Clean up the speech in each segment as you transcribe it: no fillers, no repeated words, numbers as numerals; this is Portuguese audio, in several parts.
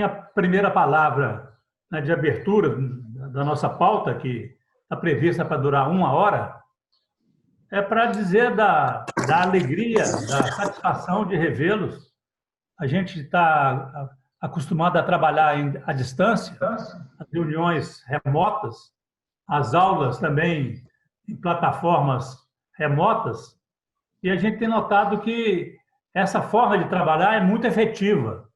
minha primeira palavra, né, de abertura da nossa pauta, que está prevista para durar 1 hora, é para dizer da alegria, da satisfação de revê-los. A gente está acostumado a trabalhar à distância, as reuniões remotas, as aulas também em plataformas remotas, e a gente tem notado que essa forma de trabalhar é muito efetiva.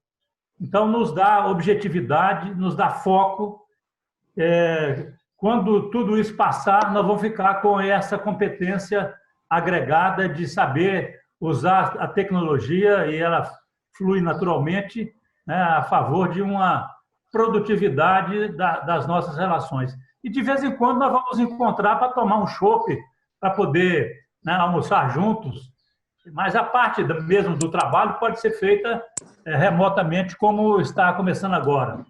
Então, nos dá objetividade, nos dá foco. Quando tudo isso passar, nós vamos ficar com essa competência agregada de saber usar a tecnologia e ela flui naturalmente, né, a favor de uma produtividade das nossas relações. E, de vez em quando, nós vamos encontrar para tomar um chopp, para poder, né, almoçar juntos. Mas a parte mesmo do trabalho pode ser feita remotamente, como está começando agora.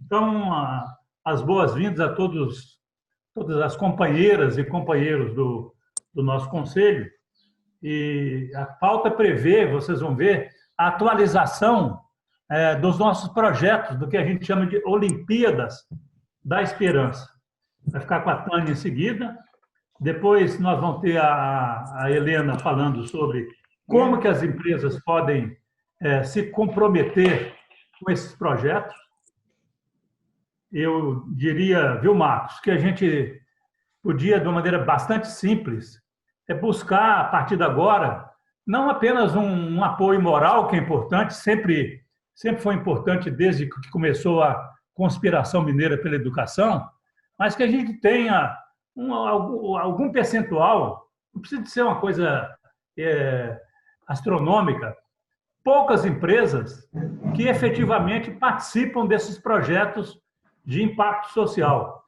Então, as boas-vindas a todas as companheiras e companheiros do nosso conselho. E a pauta prevê, vocês vão ver, a atualização dos nossos projetos, do que a gente chama de Olimpíadas da Esperança. Vai ficar com a Tânia em seguida. Depois nós vamos ter a Helena falando sobre como que as empresas podem se comprometer com esses projetos. Eu diria, viu, Marcos, que a gente podia, de uma maneira bastante simples, buscar, a partir de agora, não apenas um apoio moral, que é importante, sempre foi importante desde que começou a conspiração mineira pela educação, mas que a gente tenha algum percentual, não precisa de ser uma coisa astronômica, poucas empresas que efetivamente participam desses projetos de impacto social.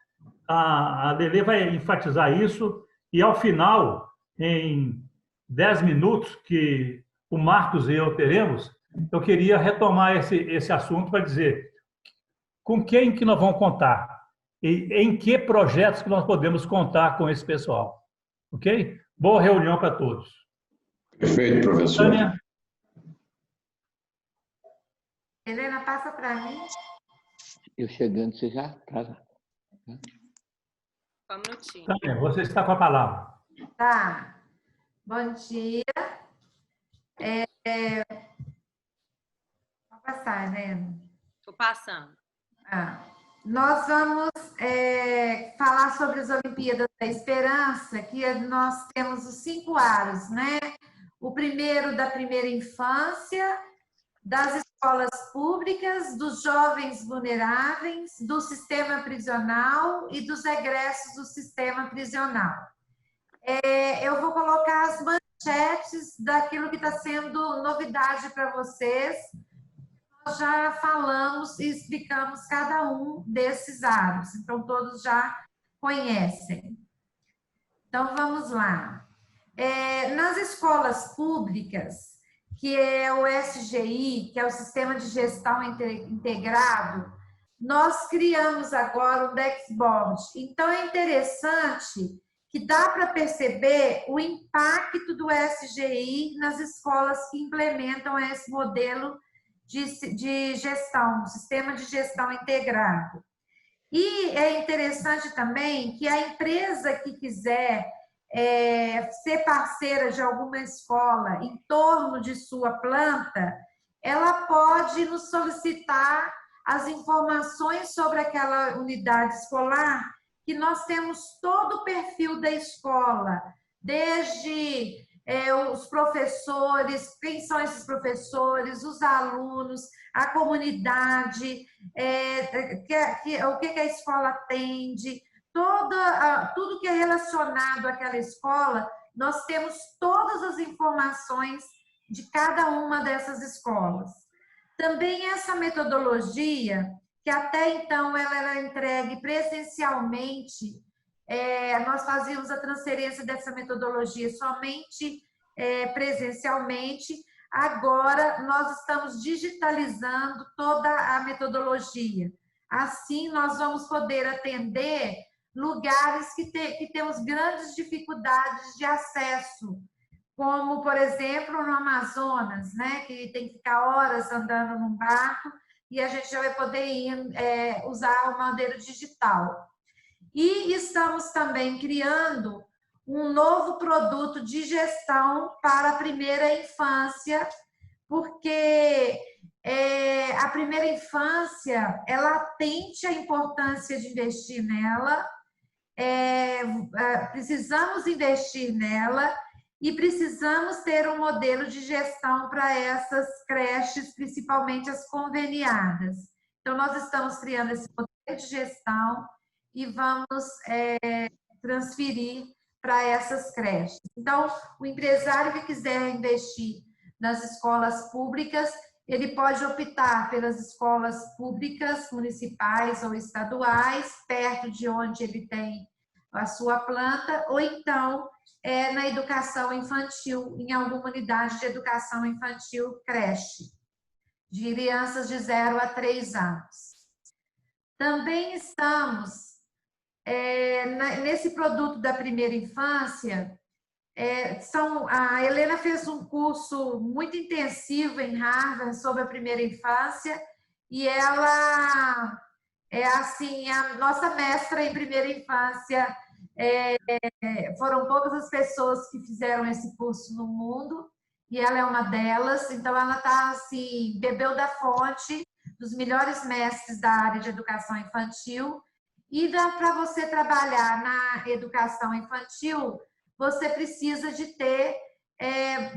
A Lelê vai enfatizar isso e, ao final, em 10 minutos, que o Marcos e eu teremos, eu queria retomar esse assunto para dizer com quem que nós vamos contar e em que projetos que nós podemos contar com esse pessoal. Ok? Boa reunião para todos. Perfeito, professor. Tânia? Helena, passa para mim. Eu chegando, você já está. Só um minutinho. Tânia, você está com a palavra. Tá. Bom dia. Vou passar, né? Estou passando. Nós vamos falar sobre as Olimpíadas da Esperança, que nós temos os 5 aros, né? O primeiro da primeira infância, das escolas públicas, dos jovens vulneráveis, do sistema prisional e dos egressos do sistema prisional. Eu vou colocar as manchetes daquilo que está sendo novidade para vocês. Nós já falamos e explicamos cada um desses aros, então todos já conhecem. Então, vamos lá. Nas escolas públicas, que é o SGI, que é o Sistema de Gestão Integrado, nós criamos agora o dashboard. Então, é interessante que dá para perceber o impacto do SGI nas escolas que implementam esse modelo de gestão, do Sistema de Gestão Integrado. E é interessante também que a empresa que quiser ser parceira de alguma escola em torno de sua planta, ela pode nos solicitar as informações sobre aquela unidade escolar, que nós temos todo o perfil da escola, desde os professores, quem são esses professores, os alunos, a comunidade, o que a escola atende, tudo que é relacionado àquela escola, nós temos todas as informações de cada uma dessas escolas. Também essa metodologia, que até então ela era entregue presencialmente, nós fazíamos a transferência dessa metodologia somente presencialmente, agora nós estamos digitalizando toda a metodologia. Assim, nós vamos poder atender lugares que temos grandes dificuldades de acesso, como, por exemplo, no Amazonas, né, que tem que ficar horas andando num barco. e a gente já vai poder usar o modelo digital. E estamos também criando um novo produto de gestão para a primeira infância, porque a primeira infância é latente a importância de investir nela, precisamos investir nela e precisamos ter um modelo de gestão para essas creches, principalmente as conveniadas. Então, nós estamos criando esse modelo de gestão e vamos transferir para essas creches. Então, o empresário que quiser investir nas escolas públicas, ele pode optar pelas escolas públicas, municipais ou estaduais, perto de onde ele tem a sua planta, ou então na educação infantil, em alguma unidade de educação infantil, creche, de crianças de 0 a 3 anos. Também estamos nesse produto da primeira infância. A Helena fez um curso muito intensivo em Harvard sobre a primeira infância e ela é assim a nossa mestra em primeira infância. Foram poucas as pessoas que fizeram esse curso no mundo e ela é uma delas. Então ela está assim, bebeu da fonte dos melhores mestres da área de educação infantil. E para você trabalhar na educação infantil, você precisa de ter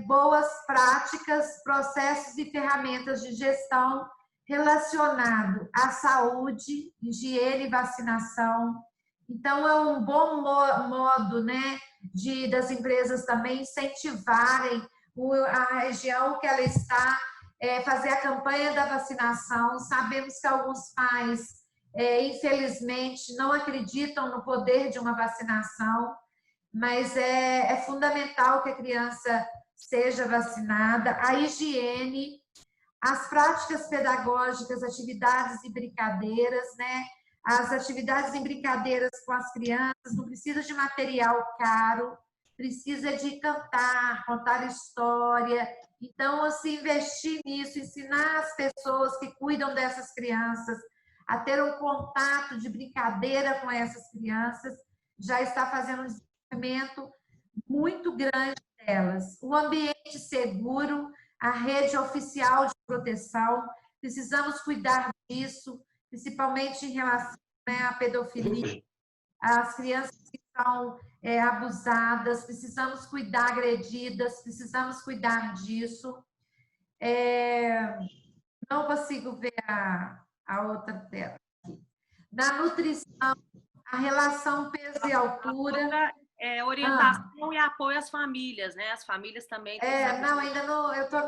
boas práticas, processos e ferramentas de gestão relacionado à saúde, higiene e vacinação. Então, é um bom modo, né, das empresas também incentivarem a região que ela está, fazer a campanha da vacinação. Sabemos que alguns pais, infelizmente, não acreditam no poder de uma vacinação, mas é fundamental que a criança seja vacinada. A higiene, as práticas pedagógicas, atividades e brincadeiras, né? As atividades em brincadeiras com as crianças, não precisa de material caro, precisa de cantar, contar história. Então, assim, investir nisso, ensinar as pessoas que cuidam dessas crianças a ter um contato de brincadeira com essas crianças, já está fazendo um desenvolvimento muito grande delas. O ambiente seguro, a rede oficial de proteção, precisamos cuidar disso, principalmente em relação à pedofilia, às crianças que são abusadas, precisamos cuidar, agredidas, precisamos cuidar disso. Não consigo ver a outra tela aqui. Na nutrição, a relação peso e altura. Orientação e apoio às famílias, né? As famílias também. Não, ainda não. Eu estou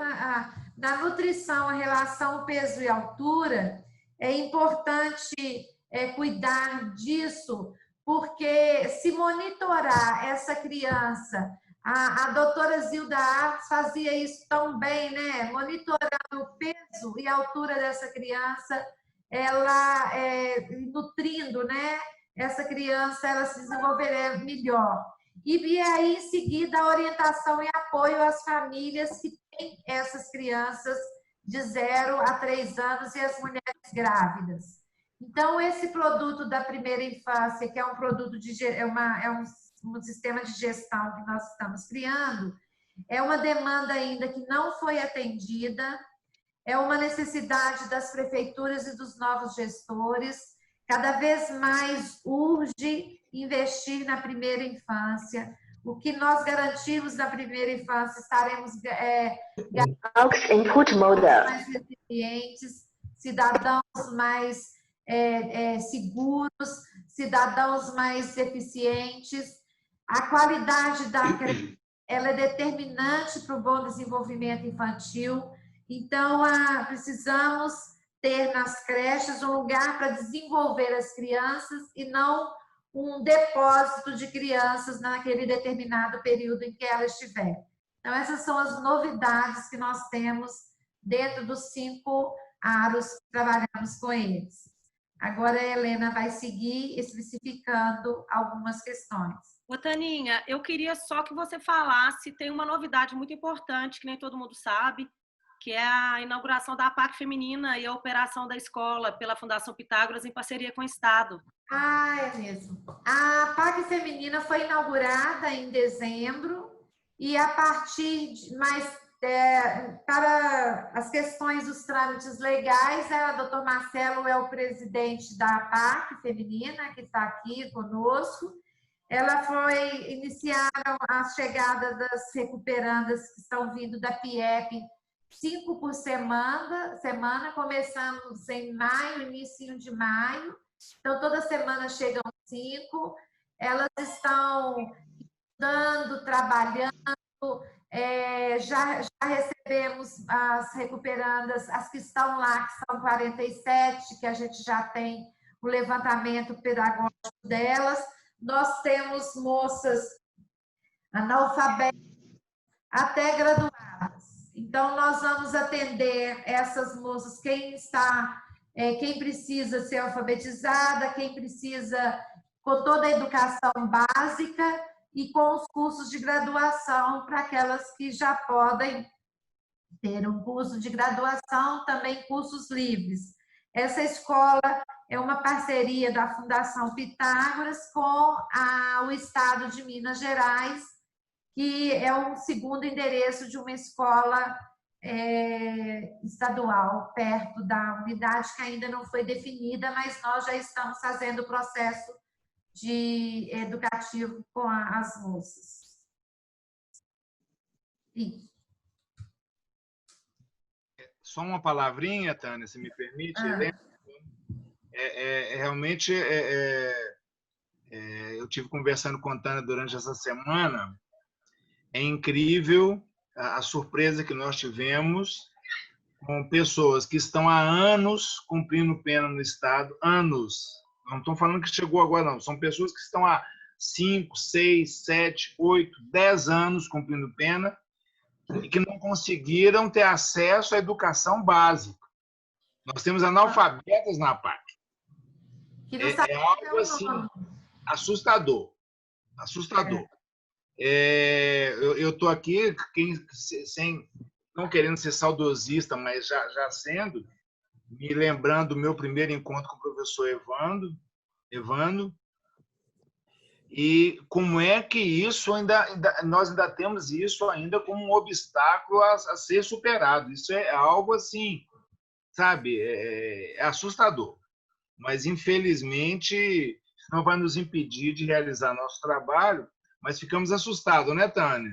na nutrição, a relação peso e altura. É importante cuidar disso, porque se monitorar essa criança, a doutora Zilda Artes fazia isso tão bem, né? Monitorando o peso e a altura dessa criança, ela nutrindo, né? Essa criança, ela se desenvolverá melhor. E aí, em seguida, a orientação e apoio às famílias que têm essas crianças de 0 a 3 anos e as mulheres grávidas. Então, esse produto da primeira infância, que é um produto um sistema de gestão que nós estamos criando, é uma demanda ainda que não foi atendida, é uma necessidade das prefeituras e dos novos gestores. Cada vez mais urge investir na primeira infância. O que nós garantimos na primeira infância, estaremos mais resilientes, cidadãos mais seguros, cidadãos mais eficientes. A qualidade da creche, ela é determinante para o bom desenvolvimento infantil. Então, precisamos ter nas creches um lugar para desenvolver as crianças e não um depósito de crianças naquele determinado período em que ela estiver. Então, essas são as novidades que nós temos dentro dos 5 aros que trabalhamos com eles. Agora a Helena vai seguir especificando algumas questões. Ô, Taninha, eu queria só que você falasse, tem uma novidade muito importante, que nem todo mundo sabe, que é a inauguração da PAC feminina e a operação da escola pela Fundação Pitágoras em parceria com o Estado. Ah, é mesmo. A PAC feminina foi inaugurada em dezembro e a partir de para as questões dos trâmites legais, o Dr. Marcelo é o presidente da PAC feminina, que está aqui conosco. Ela foi iniciaram a chegada das recuperandas que estão vindo da PIEP 5 por semana. Começamos em maio, início de maio. Então, toda semana chegam 5. Elas estão estudando, trabalhando. Já recebemos as recuperandas, as que estão lá, que são 47, que a gente já tem o levantamento pedagógico delas. Nós temos moças analfabetas até graduadas. Então, nós vamos atender essas moças, quem precisa ser alfabetizada, quem precisa com toda a educação básica e com os cursos de graduação para aquelas que já podem ter um curso de graduação, também cursos livres. Essa escola é uma parceria da Fundação Pitágoras com o Estado de Minas Gerais, que é o segundo endereço de uma escola estadual, perto da unidade, que ainda não foi definida, mas nós já estamos fazendo o processo educativo com as moças. Isso. Só uma palavrinha, Tânia, se me permite. Realmente, eu tive conversando com a Tânia durante essa semana. É incrível a surpresa que nós tivemos com pessoas que estão há anos cumprindo pena no Estado, anos. Não estou falando que chegou agora, não. São pessoas que estão há 5, 6, 7, 8, 10 anos cumprindo pena e que não conseguiram ter acesso à educação básica. Nós temos analfabetas na PAC. É algo assim assustador. Assustador. Eu estou aqui, não querendo ser saudosista, mas já sendo, me lembrando do meu primeiro encontro com o professor Evandro, e como é que isso nós ainda temos isso ainda como um obstáculo a ser superado. Isso é algo assim, sabe, é assustador. Mas, infelizmente, não vai nos impedir de realizar nosso trabalho, mas ficamos assustados, né, Tânia?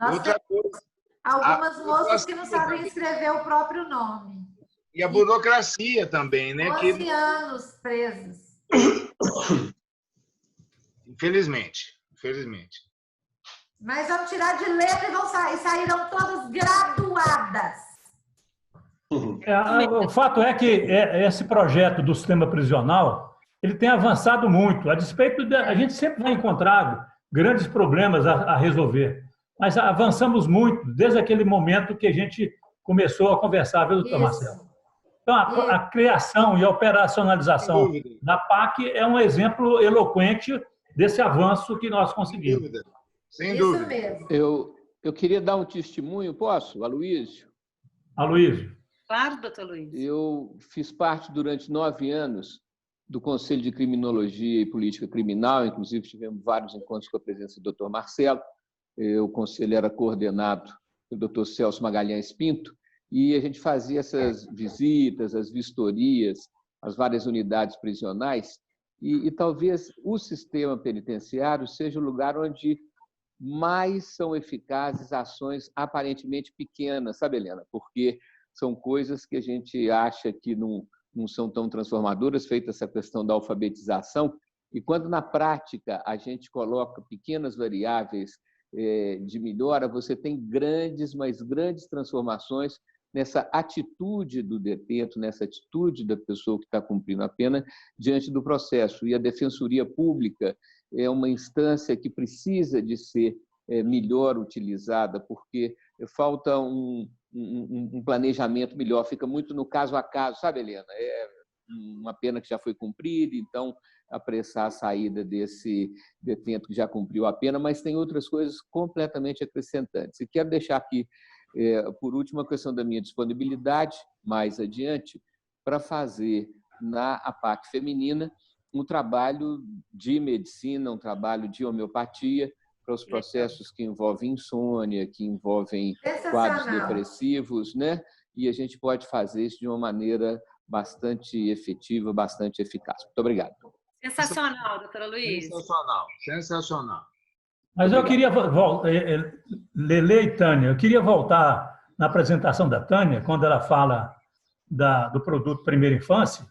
Outra coisa, algumas moças que não sabem escrever o próprio nome. E a burocracia também, né? 12 anos presas. Infelizmente. Mas vão tirar de letra e saíram todas graduadas. O fato é que esse projeto do sistema prisional ele tem avançado muito. A despeito a gente sempre vai encontrar grandes problemas a resolver, mas avançamos muito desde aquele momento que a gente começou a conversar, viu, doutor Marcelo? Então, a criação e a operacionalização da PAC é um exemplo eloquente desse avanço que nós conseguimos. Sem dúvida. Isso mesmo. Eu queria dar um testemunho, posso, Aloísio? Aloísio. Claro, doutor Luiz. Eu fiz parte durante 9 anos do Conselho de Criminologia e Política Criminal, inclusive tivemos vários encontros com a presença do Dr. Marcelo. O conselho era coordenado pelo Dr. Celso Magalhães Pinto, e a gente fazia essas visitas, as vistorias, as várias unidades prisionais, e talvez o sistema penitenciário seja o lugar onde mais são eficazes ações aparentemente pequenas, sabe, Helena? Porque são coisas que a gente acha que não são tão transformadoras, feita essa questão da alfabetização, e quando na prática a gente coloca pequenas variáveis de melhora, você tem grandes, mas grandes transformações nessa atitude do detento, nessa atitude da pessoa que está cumprindo a pena diante do processo. E a Defensoria Pública é uma instância que precisa de ser melhor utilizada, porque falta um planejamento melhor, fica muito no caso a caso, sabe, Helena? É uma pena que já foi cumprida, então apressar a saída desse detento que já cumpriu a pena, mas tem outras coisas completamente acrescentantes. E quero deixar aqui Por último, a questão da minha disponibilidade, mais adiante, para fazer na APAC feminina um trabalho de medicina, um trabalho de homeopatia, para os processos que envolvem insônia, que envolvem quadros depressivos, né? E a gente pode fazer isso de uma maneira bastante efetiva, bastante eficaz. Muito obrigado. Sensacional, doutora Luiz. Sensacional, sensacional. Mas eu queria, Lele e Tânia, eu queria voltar na apresentação da Tânia, quando ela fala do produto Primeira Infância,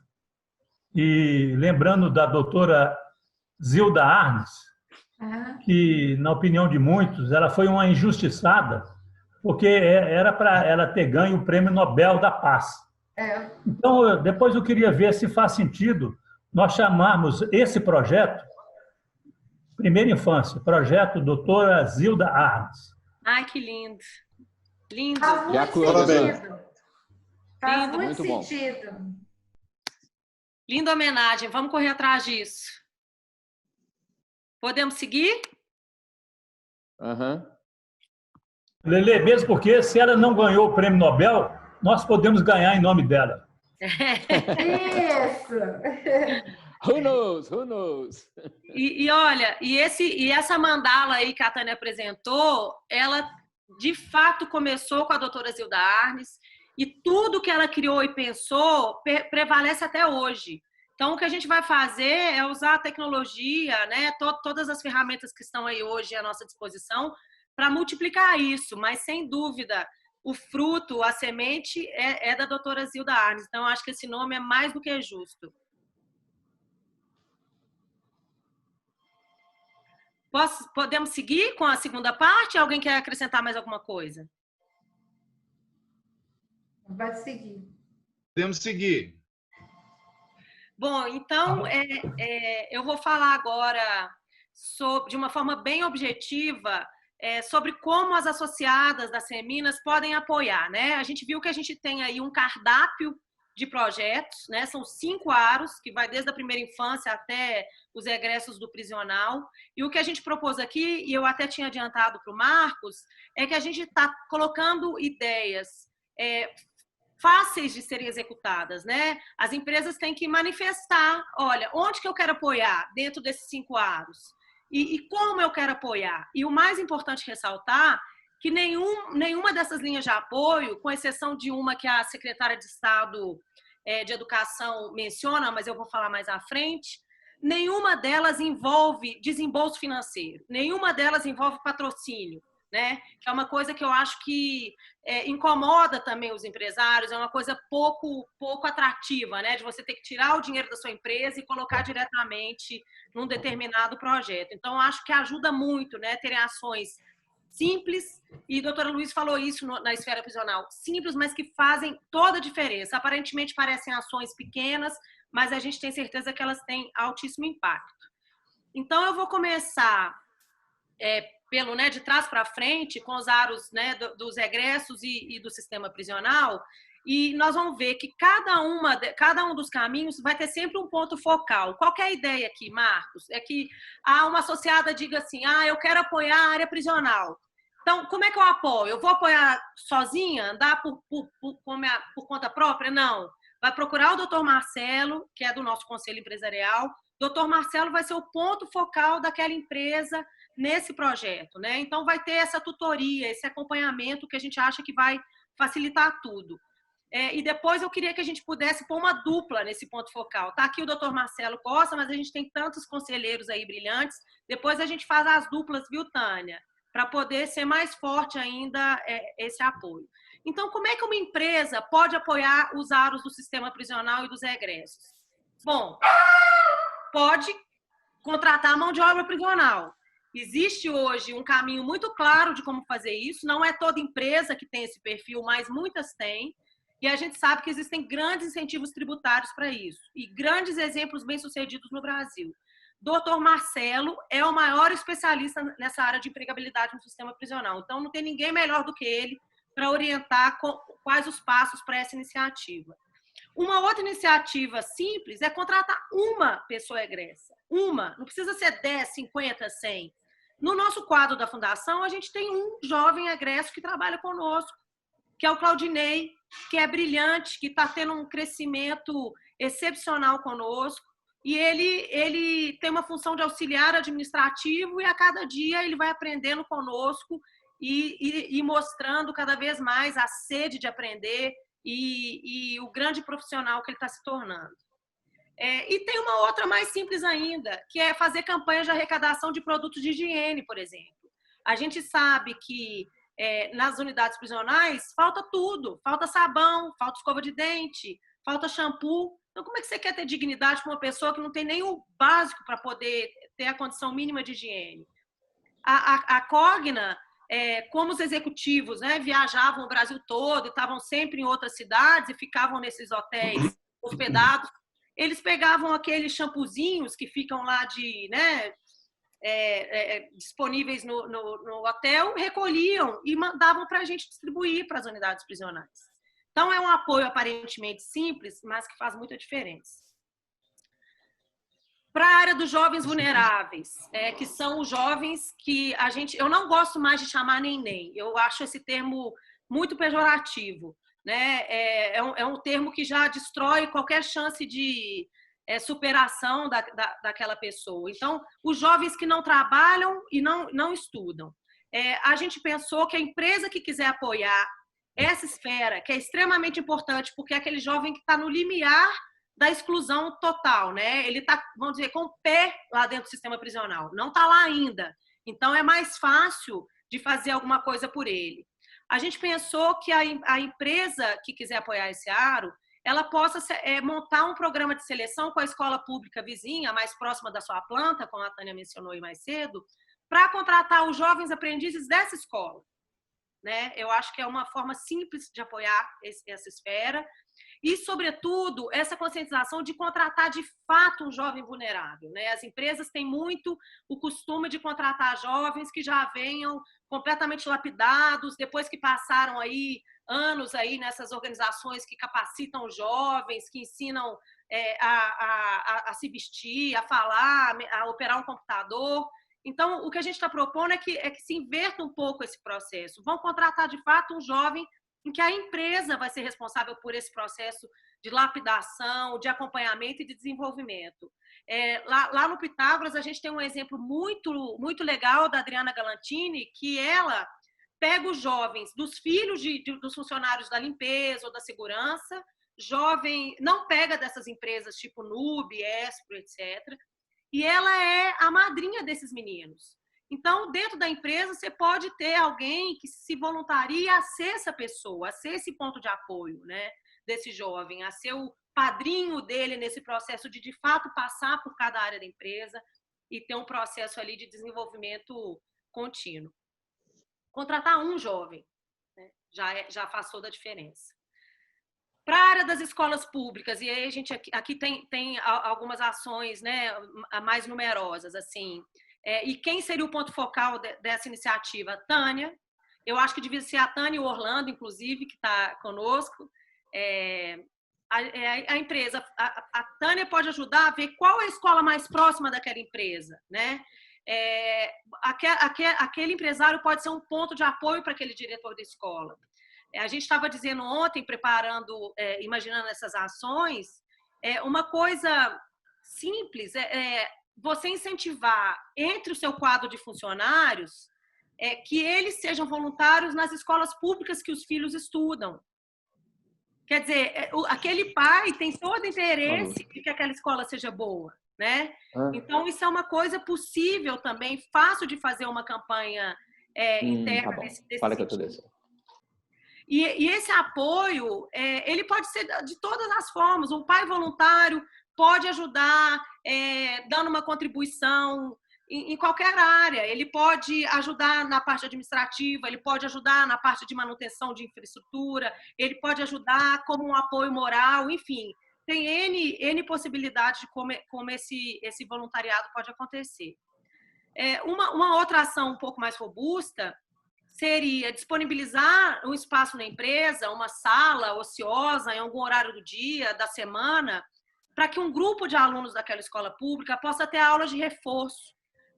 e lembrando da doutora Zilda Arnes, que, na opinião de muitos, ela foi uma injustiçada, porque era para ela ter ganho o Prêmio Nobel da Paz. Então, depois eu queria ver se faz sentido nós chamarmos esse projeto Primeira Infância, projeto doutora Zilda Arnes. Ai, que lindo. Lindo. Faz muito sentido. Faz muito sentido. Linda homenagem. Vamos correr atrás disso. Podemos seguir? Lele, mesmo porque se ela não ganhou o Prêmio Nobel, nós podemos ganhar em nome dela. Isso! Who knows? Who knows? E olha, essa mandala aí que a Tânia apresentou, ela de fato começou com a doutora Zilda Arnes, e tudo que ela criou e pensou prevalece até hoje. Então, o que a gente vai fazer é usar a tecnologia, né, todas as ferramentas que estão aí hoje à nossa disposição para multiplicar isso, mas sem dúvida o fruto, a semente é da doutora Zilda Arnes. Então, eu acho que esse nome é mais do que justo. Podemos seguir com a segunda parte? Alguém quer acrescentar mais alguma coisa? Pode seguir. Podemos seguir. Bom, então, eu vou falar agora de uma forma bem objetiva sobre como as associadas das Seminas podem apoiar, né? A gente viu que a gente tem aí um cardápio de projetos, né? São 5 aros, que vai desde a primeira infância até os egressos do prisional. E o que a gente propôs aqui, e eu até tinha adiantado para o Marcos, é que a gente está colocando ideias fáceis de serem executadas, né? As empresas têm que manifestar, olha, onde que eu quero apoiar dentro desses 5 aros? E como eu quero apoiar? E o mais importante ressaltar que nenhuma dessas linhas de apoio, com exceção de uma que a secretária de Estado de Educação menciona, mas eu vou falar mais à frente, nenhuma delas envolve desembolso financeiro, nenhuma delas envolve patrocínio, né? Que é uma coisa que eu acho que incomoda também os empresários, é uma coisa pouco atrativa, né? De você ter que tirar o dinheiro da sua empresa e colocar diretamente num determinado projeto. Então, eu acho que ajuda muito, né? Terem ações simples, e a doutora Luiz falou isso na esfera prisional, simples, mas que fazem toda a diferença. Aparentemente parecem ações pequenas, mas a gente tem certeza que elas têm altíssimo impacto. Então, eu vou começar de trás para frente, com os aros, né, dos egressos e do sistema prisional, e nós vamos ver que cada um dos caminhos vai ter sempre um ponto focal. Qual que é a ideia aqui, Marcos? É que uma associada diga assim, eu quero apoiar a área prisional. Então, como é que eu apoio? Eu vou apoiar sozinha, andar por conta própria? Não. Vai procurar o doutor Marcelo, que é do nosso conselho empresarial. Doutor Marcelo vai ser o ponto focal daquela empresa nesse projeto, né? Então, vai ter essa tutoria, esse acompanhamento que a gente acha que vai facilitar tudo. E depois eu queria que a gente pudesse pôr uma dupla nesse ponto focal. Tá aqui o doutor Marcelo Costa, mas a gente tem tantos conselheiros aí brilhantes. Depois a gente faz as duplas, viu, Tânia? Para poder ser mais forte ainda esse apoio. Então, como é que uma empresa pode apoiar os aros do sistema prisional e dos egressos? Bom, pode contratar mão de obra prisional. Existe hoje um caminho muito claro de como fazer isso. Não é toda empresa que tem esse perfil, mas muitas têm. E a gente sabe que existem grandes incentivos tributários para isso. E grandes exemplos bem-sucedidos no Brasil. Dr. Marcelo é o maior especialista nessa área de empregabilidade no sistema prisional. Então, não tem ninguém melhor do que ele para orientar quais os passos para essa iniciativa. Uma outra iniciativa simples é contratar uma pessoa egressa. Uma, não precisa ser 10, 50, 100. No nosso quadro da Fundação, a gente tem um jovem egresso que trabalha conosco que é o Claudinei, que é brilhante, que está tendo um crescimento excepcional conosco, e ele tem uma função de auxiliar administrativo, e a cada dia ele vai aprendendo conosco e mostrando cada vez mais a sede de aprender e o grande profissional que ele está se tornando. E tem uma outra mais simples ainda, que é fazer campanhas de arrecadação de produtos de higiene, por exemplo. A gente sabe que nas unidades prisionais falta tudo, falta sabão, falta escova de dente, falta shampoo. Então, como é que você quer ter dignidade para uma pessoa que não tem nem o básico para poder ter a condição mínima de higiene? A Cogna, como os executivos, né, viajavam o Brasil todo e estavam sempre em outras cidades e ficavam nesses hotéis hospedados, eles pegavam aqueles shampoozinhos que ficam lá disponíveis no hotel, recolhiam e mandavam para a gente distribuir para as unidades prisionais. Então, é um apoio aparentemente simples, mas que faz muita diferença. Para a área dos jovens vulneráveis, que são os jovens que eu não gosto mais de chamar neném, eu acho esse termo muito pejorativo, né? É um termo que já destrói qualquer chance de superação daquela pessoa. Então, os jovens que não trabalham e não estudam. A gente pensou que a empresa que quiser apoiar essa esfera, que é extremamente importante, porque é aquele jovem que está no limiar da exclusão total, né? Ele está, vamos dizer, com o pé lá dentro do sistema prisional, não está lá ainda. Então, é mais fácil de fazer alguma coisa por ele. A gente pensou que a empresa que quiser apoiar esse aro, ela possa montar um programa de seleção com a escola pública vizinha, mais próxima da sua planta, como a Tânia mencionou aí mais cedo, para contratar os jovens aprendizes dessa escola. Né? Eu acho que é uma forma simples de apoiar essa esfera e, sobretudo, essa conscientização de contratar de fato um jovem vulnerável. Né? As empresas têm muito o costume de contratar jovens que já venham completamente lapidados, depois que passaram aí anos aí nessas organizações que capacitam os jovens, que ensinam a se vestir, a falar, a operar um computador. Então, o que a gente está propondo é que se inverta um pouco esse processo. Vão contratar, de fato, um jovem em que a empresa vai ser responsável por esse processo de lapidação, de acompanhamento e de desenvolvimento. Lá no Pitágoras, a gente tem um exemplo muito, muito legal da Adriana Galantini, que ela pega os jovens dos filhos dos funcionários da limpeza ou da segurança, jovem, não pega dessas empresas tipo Nube, Espro, etc., e ela é a madrinha desses meninos. Então, dentro da empresa, você pode ter alguém que se voluntaria a ser essa pessoa, a ser esse ponto de apoio, né, desse jovem, a ser o padrinho dele nesse processo de fato, passar por cada área da empresa e ter um processo ali de desenvolvimento contínuo. Contratar um jovem, né, já faz toda a diferença. Para a área das escolas públicas, e aí a gente aqui tem algumas ações, né, mais numerosas, assim, e quem seria o ponto focal dessa iniciativa? A Tânia. Eu acho que devia ser a Tânia e o Orlando, inclusive, que está conosco. A empresa, a Tânia pode ajudar a ver qual é a escola mais próxima daquela empresa, né? Aquele empresário pode ser um ponto de apoio para aquele diretor da escola. A gente estava dizendo ontem, preparando, imaginando essas ações, uma coisa simples você incentivar entre o seu quadro de funcionários que eles sejam voluntários nas escolas públicas que os filhos estudam. Quer dizer, aquele pai tem todo interesse de que aquela escola seja boa, né? Então, isso é uma coisa possível também, fácil de fazer uma campanha interna desse Fala que sentido. eu tô descendo. E esse apoio, ele pode ser de todas as formas. Um pai voluntário pode ajudar dando uma contribuição em qualquer área. Ele pode ajudar na parte administrativa, ele pode ajudar na parte de manutenção de infraestrutura, ele pode ajudar como um apoio moral, enfim. Tem N possibilidades de como esse voluntariado pode acontecer. Uma outra ação um pouco mais robusta seria disponibilizar um espaço na empresa, uma sala ociosa em algum horário do dia, da semana, para que um grupo de alunos daquela escola pública possa ter aulas de reforço,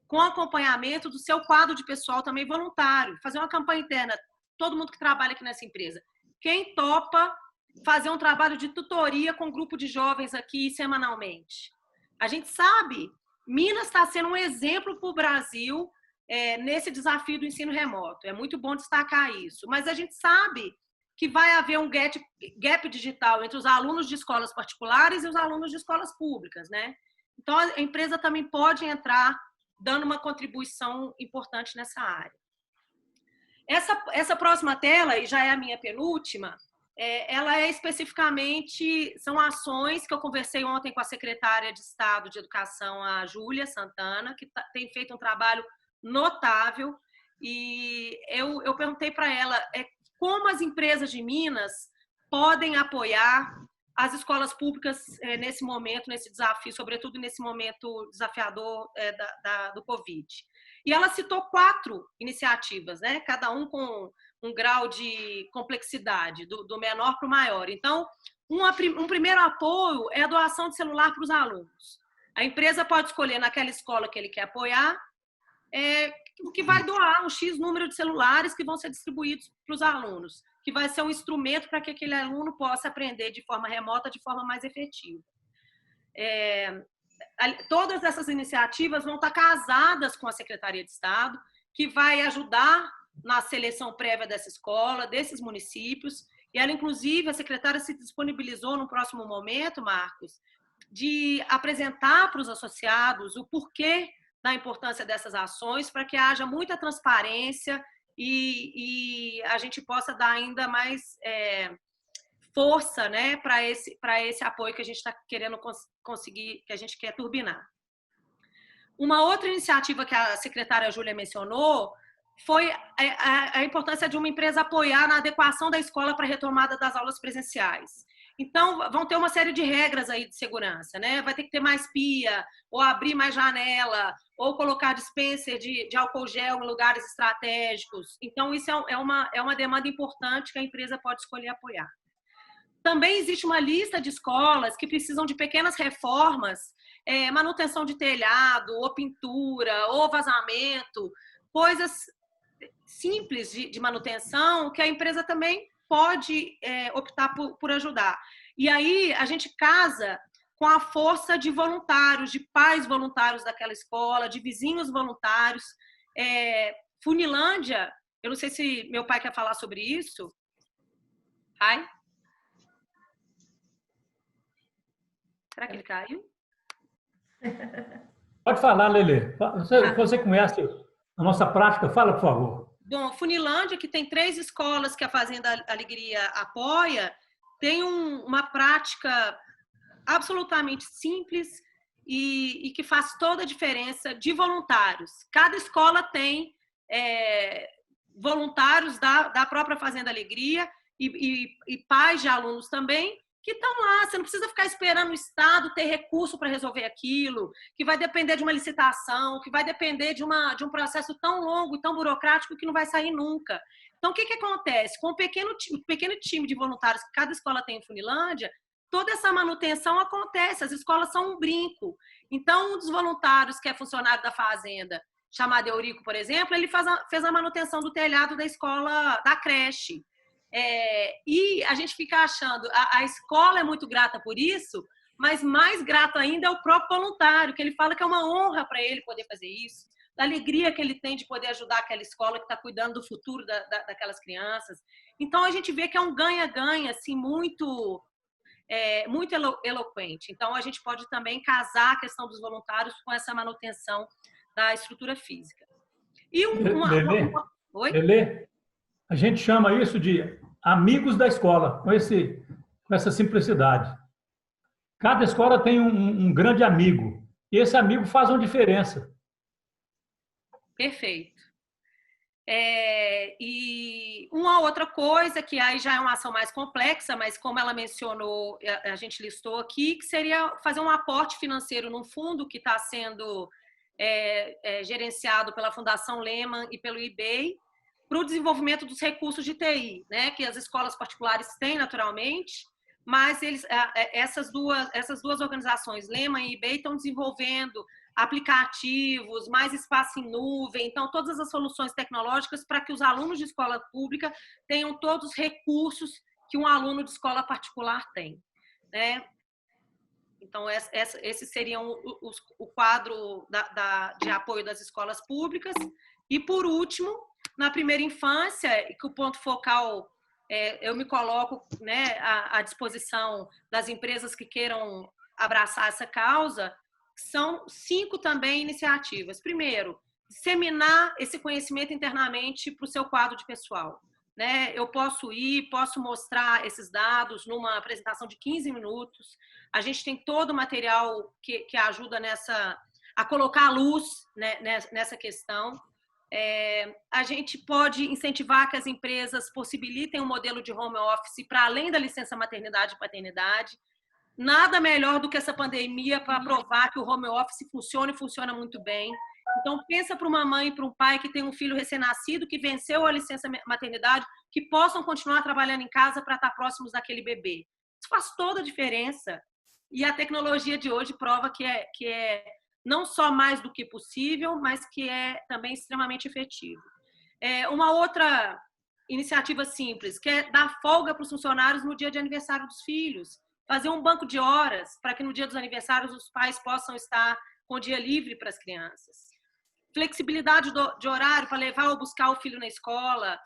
com acompanhamento do seu quadro de pessoal também voluntário, fazer uma campanha interna, todo mundo que trabalha aqui nessa empresa. quem topa fazer um trabalho de tutoria com um grupo de jovens aqui semanalmente? A gente sabe, Minas está sendo um exemplo para o Brasil nesse desafio do ensino remoto. É muito bom destacar isso. Mas a gente sabe que vai haver um gap digital entre os alunos de escolas particulares e os alunos de escolas públicas, né? Então, a empresa também pode entrar dando uma contribuição importante nessa área. Essa próxima tela, e já é a minha penúltima, ela é especificamente, são ações que eu conversei ontem com a secretária de Estado de Educação, a Júlia Santana, que tem feito um trabalho notável, e eu perguntei para ela como as empresas de Minas podem apoiar as escolas públicas nesse momento, nesse desafio, sobretudo nesse momento desafiador do Covid. E ela citou 4 iniciativas, né? Cada um com um grau de complexidade, do menor para o maior. Então, um primeiro apoio é a doação de celular para os alunos. A empresa pode escolher naquela escola que ele quer apoiar, o que vai doar um X número de celulares que vão ser distribuídos para os alunos, que vai ser um instrumento para que aquele aluno possa aprender de forma remota, de forma mais efetiva. Todas essas iniciativas vão estar casadas com a Secretaria de Estado, que vai ajudar na seleção prévia dessa escola, desses municípios, e ela, inclusive, a secretária se disponibilizou no próximo momento, Marcos, de apresentar para os associados o porquê da importância dessas ações, para que haja muita transparência e a gente possa dar ainda mais força, né, para esse apoio que a gente está querendo conseguir, que a gente quer turbinar. Uma outra iniciativa que a secretária Júlia mencionou foi a importância de uma empresa apoiar na adequação da escola para a retomada das aulas presenciais. Então, vão ter uma série de regras aí de segurança, né? Vai ter que ter mais pia, ou abrir mais janela, ou colocar dispenser de álcool gel em lugares estratégicos. Então, isso é uma demanda importante que a empresa pode escolher apoiar. Também existe uma lista de escolas que precisam de pequenas reformas, manutenção de telhado, ou pintura, ou vazamento, coisas simples de manutenção que a empresa também pode optar por ajudar. E aí a gente casa com a força de voluntários, de pais voluntários daquela escola, de vizinhos voluntários. Funilândia, eu não sei se meu pai quer falar sobre isso. Pai? Será que ele caiu? Pode falar, Lelê. Você conhece a nossa prática, fala, por favor. Bom, Funilândia, que tem 3 escolas que a Fazenda Alegria apoia, tem uma prática absolutamente simples e que faz toda a diferença de voluntários. Cada escola tem voluntários da própria Fazenda Alegria e pais de alunos também, que estão lá. Você não precisa ficar esperando o Estado ter recurso para resolver aquilo, que vai depender de uma licitação, que vai depender de um processo tão longo e tão burocrático que não vai sair nunca. Então, o que acontece? Com o pequeno time de voluntários que cada escola tem em Funilândia, toda essa manutenção acontece, as escolas são um brinco. Então, um dos voluntários que é funcionário da Fazenda, chamado Eurico, por exemplo, ele fez a manutenção do telhado da escola, da creche. E a gente fica achando, a escola é muito grata por isso, mas mais grato ainda é o próprio voluntário, que ele fala que é uma honra para ele poder fazer isso, da alegria que ele tem de poder ajudar aquela escola que está cuidando do futuro daquelas crianças. Então, a gente vê que é um ganha-ganha assim, muito eloquente. Então, a gente pode também casar a questão dos voluntários com essa manutenção da estrutura física. E Lelê, a gente chama isso de amigos da escola, com essa simplicidade. Cada escola tem um grande amigo, e esse amigo faz uma diferença. Perfeito. E uma outra coisa, que aí já é uma ação mais complexa, mas como ela mencionou, a gente listou aqui, que seria fazer um aporte financeiro num fundo que está sendo gerenciado pela Fundação Lehman e pelo IBEI, para o desenvolvimento dos recursos de TI, né, que as escolas particulares têm naturalmente, mas essas duas organizações, Lehman e IBEI, estão desenvolvendo aplicativos, mais espaço em nuvem, então todas as soluções tecnológicas para que os alunos de escola pública tenham todos os recursos que um aluno de escola particular tem, né? Então, esse seria o quadro de apoio das escolas públicas. E, por último, na primeira infância, que o ponto focal, eu me coloco, né, à disposição das empresas que queiram abraçar essa causa, são 5 também iniciativas. Primeiro, disseminar esse conhecimento internamente para o seu quadro de pessoal. Né? Eu posso mostrar esses dados numa apresentação de 15 minutos. A gente tem todo o material que ajuda a colocar a luz, né, nessa questão. A gente pode incentivar que as empresas possibilitem um modelo de home office para além da licença maternidade e paternidade. Nada melhor do que essa pandemia para provar que o home office funciona e funciona muito bem. Então, pensa para uma mãe e para um pai que tem um filho recém-nascido, que venceu a licença maternidade, que possam continuar trabalhando em casa para estar próximos daquele bebê. Isso faz toda a diferença. E a tecnologia de hoje prova que é não só mais do que possível, mas que é também extremamente efetivo. Uma outra iniciativa simples, que é dar folga para os funcionários no dia de aniversário dos filhos. Fazer um banco de horas para que no dia dos aniversários os pais possam estar com o dia livre para as crianças. Flexibilidade de horário para levar ou buscar o filho na escola.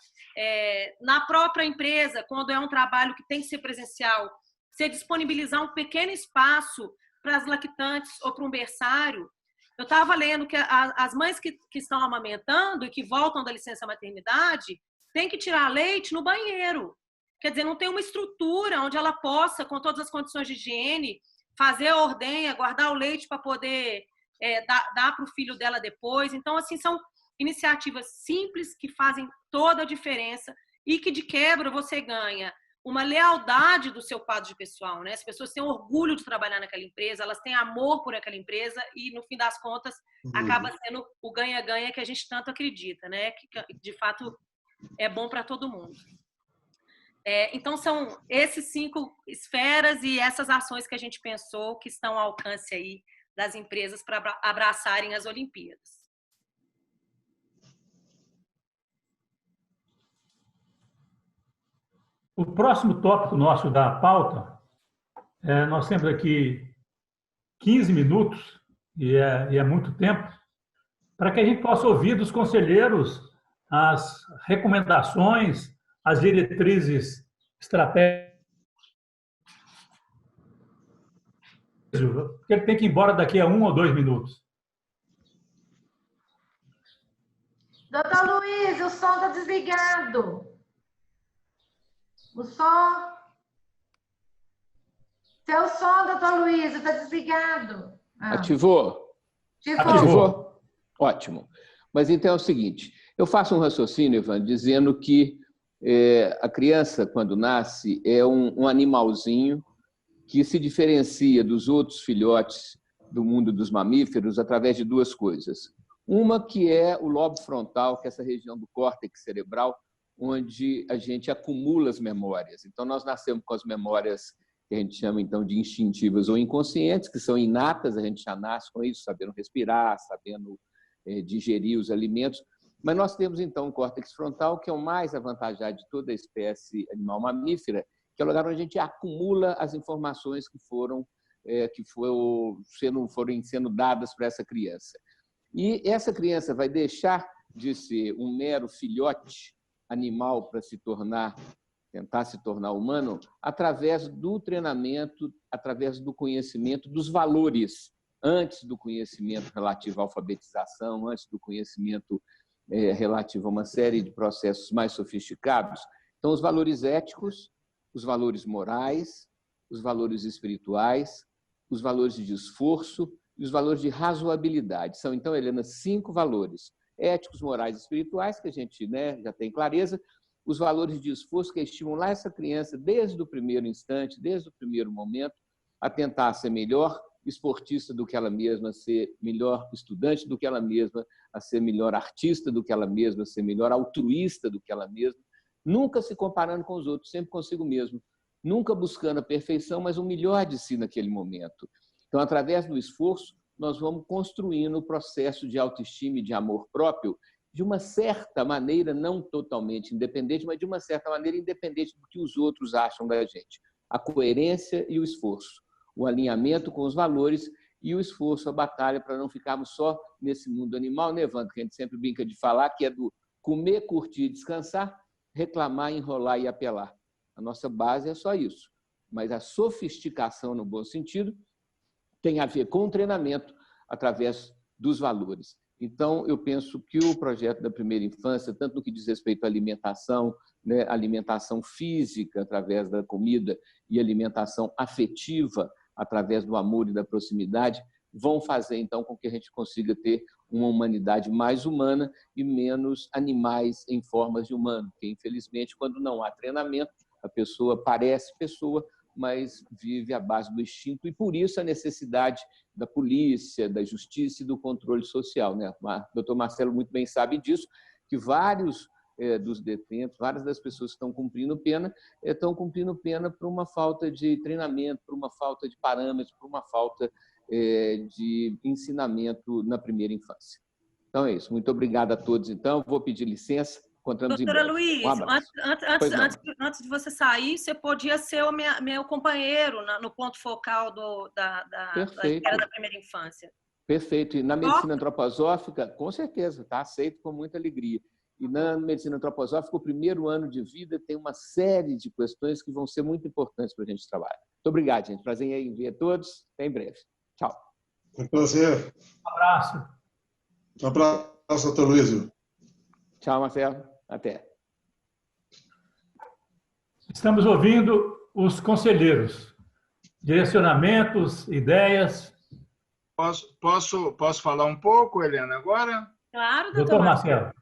Na própria empresa, quando é um trabalho que tem que ser presencial, você disponibilizar um pequeno espaço para as lactantes ou para um berçário. Eu estava lendo que as mães que estão amamentando e que voltam da licença maternidade têm que tirar leite no banheiro. Quer dizer, não tem uma estrutura onde ela possa, com todas as condições de higiene, fazer a ordenha, guardar o leite para poder dar para o filho dela depois. Então, assim, são iniciativas simples que fazem toda a diferença e que, de quebra, você ganha uma lealdade do seu quadro de pessoal, né? As pessoas têm orgulho de trabalhar naquela empresa, elas têm amor por aquela empresa e, no fim das contas, acaba sendo o ganha-ganha que a gente tanto acredita, né? Que, de fato, é bom para todo mundo. Então, são esses 5 esferas e essas ações que a gente pensou que estão ao alcance aí das empresas para abraçarem as Olimpíadas. O próximo tópico nosso da pauta, nós temos aqui 15 minutos, e é muito tempo, para que a gente possa ouvir dos conselheiros as recomendações, as diretrizes estratégicas. Porque ele tem que ir embora daqui a 1 ou 2 minutos. Doutor Luiz, o som está desligado. O som. Seu som, doutor Luiz, está desligado. Ativou? Ativou. Ótimo. Mas então é o seguinte, eu faço um raciocínio, Ivan, dizendo que a criança, quando nasce, é um animalzinho que se diferencia dos outros filhotes do mundo dos mamíferos através de 2 coisas. Uma que é o lobo frontal, que é essa região do córtex cerebral, onde a gente acumula as memórias. Então, nós nascemos com as memórias que a gente chama então de instintivas ou inconscientes, que são inatas, a gente já nasce com isso, sabendo respirar, sabendo digerir os alimentos. Mas nós temos, então, o córtex frontal, que é o mais avantajado de toda a espécie animal mamífera, que é o lugar onde a gente acumula as informações que foram sendo dadas para essa criança. E essa criança vai deixar de ser um mero filhote animal para tentar se tornar humano, através do treinamento, através do conhecimento dos valores, antes do conhecimento relativo à alfabetização, antes do conhecimento relativo a uma série de processos mais sofisticados. Então, os valores éticos, os valores morais, os valores espirituais, os valores de esforço e os valores de razoabilidade. São, então, Helena, 5 valores éticos, morais e espirituais, que a gente já tem clareza, os valores de esforço, que é estimular essa criança desde o primeiro instante, desde o primeiro momento, a tentar ser melhor esportista do que ela mesma, a ser melhor estudante do que ela mesma, a ser melhor artista do que ela mesma, a ser melhor altruísta do que ela mesma, nunca se comparando com os outros, sempre consigo mesmo, nunca buscando a perfeição, mas o melhor de si naquele momento. Então, através do esforço, nós vamos construindo o processo de autoestima e de amor próprio, de uma certa maneira, não totalmente independente, mas de uma certa maneira independente do que os outros acham da gente. A coerência e o esforço, o alinhamento com os valores e o esforço, a batalha para não ficarmos só nesse mundo animal, né, Evandro, que a gente sempre brinca de falar, que é do comer, curtir, descansar, reclamar, enrolar e apelar. A nossa base é só isso. Mas a sofisticação, no bom sentido, tem a ver com o treinamento através dos valores. Então, eu penso que o projeto da primeira infância, tanto no que diz respeito à alimentação, né, alimentação física através da comida e alimentação afetiva através do amor e da proximidade, vão fazer, então, com que a gente consiga ter uma humanidade mais humana e menos animais em formas de humano, porque, infelizmente, quando não há treinamento, a pessoa parece pessoa, mas vive à base do instinto, e por isso a necessidade da polícia, da justiça e do controle social, né? O doutor Marcelo muito bem sabe disso, que vários dos detentos, várias das pessoas que estão cumprindo pena por uma falta de treinamento, por uma falta de parâmetros, por uma falta de ensinamento na primeira infância. Então é isso. Muito obrigado a todos. Então, vou pedir licença. Encontramos em breve. Doutora Luiz, antes de você sair, você podia ser o meu companheiro no ponto focal da esfera da primeira infância. Perfeito. E na medicina antroposófica, com certeza, está aceito com muita alegria. E na medicina antroposófica, o primeiro ano de vida tem uma série de questões que vão ser muito importantes para a gente trabalhar. Muito obrigado, gente. Prazer em ver a todos. Até em breve. Tchau. Um prazer. Um abraço. Um abraço, doutor Luiz. Tchau, Marcelo. Até. Estamos ouvindo os conselheiros. Direcionamentos, ideias. Posso falar um pouco, Helena, agora? Claro, doutor Marcelo.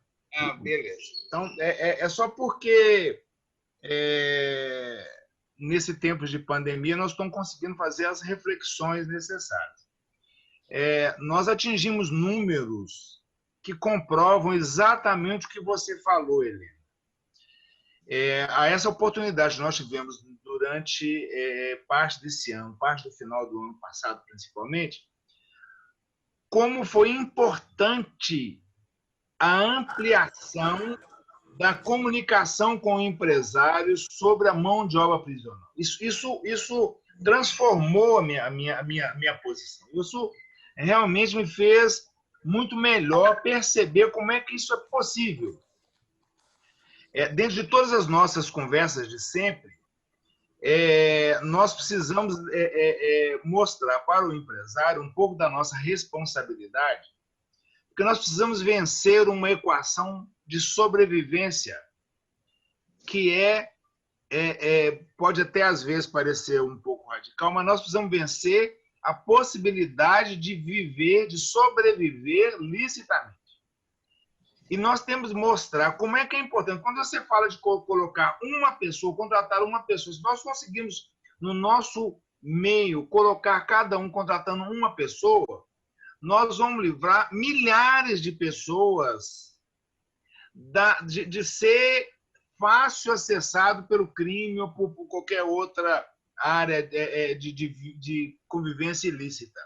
Beleza. Então, é só porque nesse tempo de pandemia nós estamos conseguindo fazer as reflexões necessárias. Nós atingimos números que comprovam exatamente o que você falou, Helena. A essa oportunidade que nós tivemos durante parte desse ano, parte do final do ano passado, principalmente, como foi importante a ampliação da comunicação com empresários sobre a mão de obra prisional. Isso transformou a minha posição. Isso realmente me fez muito melhor perceber como é que isso é possível. Dentro de todas as nossas conversas de sempre, nós precisamos mostrar para o empresário um pouco da nossa responsabilidade, porque nós precisamos vencer uma equação de sobrevivência que pode até às vezes parecer um pouco radical, mas nós precisamos vencer a possibilidade de viver, de sobreviver licitamente. E nós temos que mostrar como é que é importante. Quando você fala de colocar uma pessoa, contratar uma pessoa, se nós conseguirmos, no nosso meio, colocar cada um contratando uma pessoa, nós vamos livrar milhares de pessoas de ser fácil acessado pelo crime ou por qualquer outra área de convivência ilícita.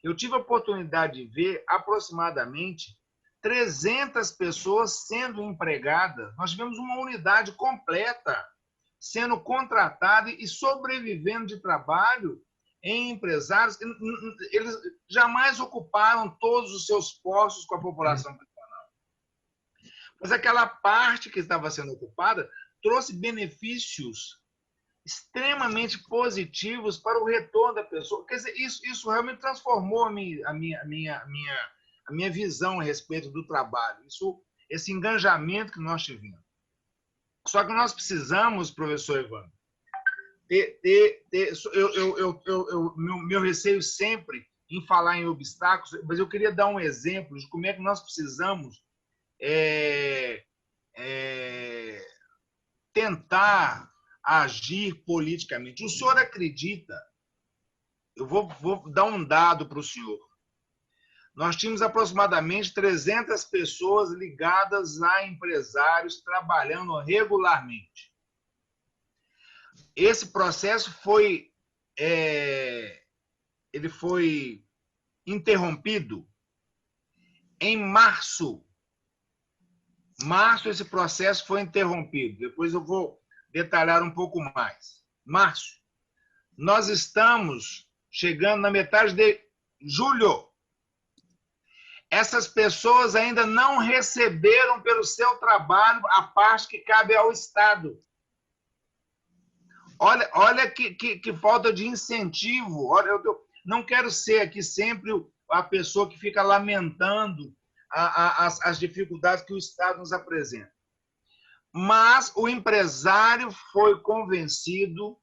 Eu tive a oportunidade de ver aproximadamente 300 pessoas sendo empregadas. Nós tivemos uma unidade completa sendo contratada e sobrevivendo de trabalho em empresários. Eles jamais ocuparam todos os seus postos com a população prisional. Mas aquela parte que estava sendo ocupada trouxe benefícios extremamente positivos para o retorno da pessoa. Quer dizer, isso realmente transformou a minha visão a respeito do trabalho. Esse engajamento que nós tivemos. Só que nós precisamos, professor Evandro, meu receio sempre em falar em obstáculos, mas eu queria dar um exemplo de como é que nós precisamos tentar agir politicamente. O senhor acredita? Eu vou dar um dado para o senhor. Nós tínhamos aproximadamente 300 pessoas ligadas a empresários trabalhando regularmente. Esse processo foi interrompido em março Março, esse processo foi interrompido. Depois eu vou detalhar um pouco mais. Março, nós estamos chegando na metade de julho. Essas pessoas ainda não receberam pelo seu trabalho a parte que cabe ao Estado. Olha que falta de incentivo. Olha, eu não quero ser aqui sempre a pessoa que fica lamentando as dificuldades que o Estado nos apresenta. Mas o empresário foi convencido,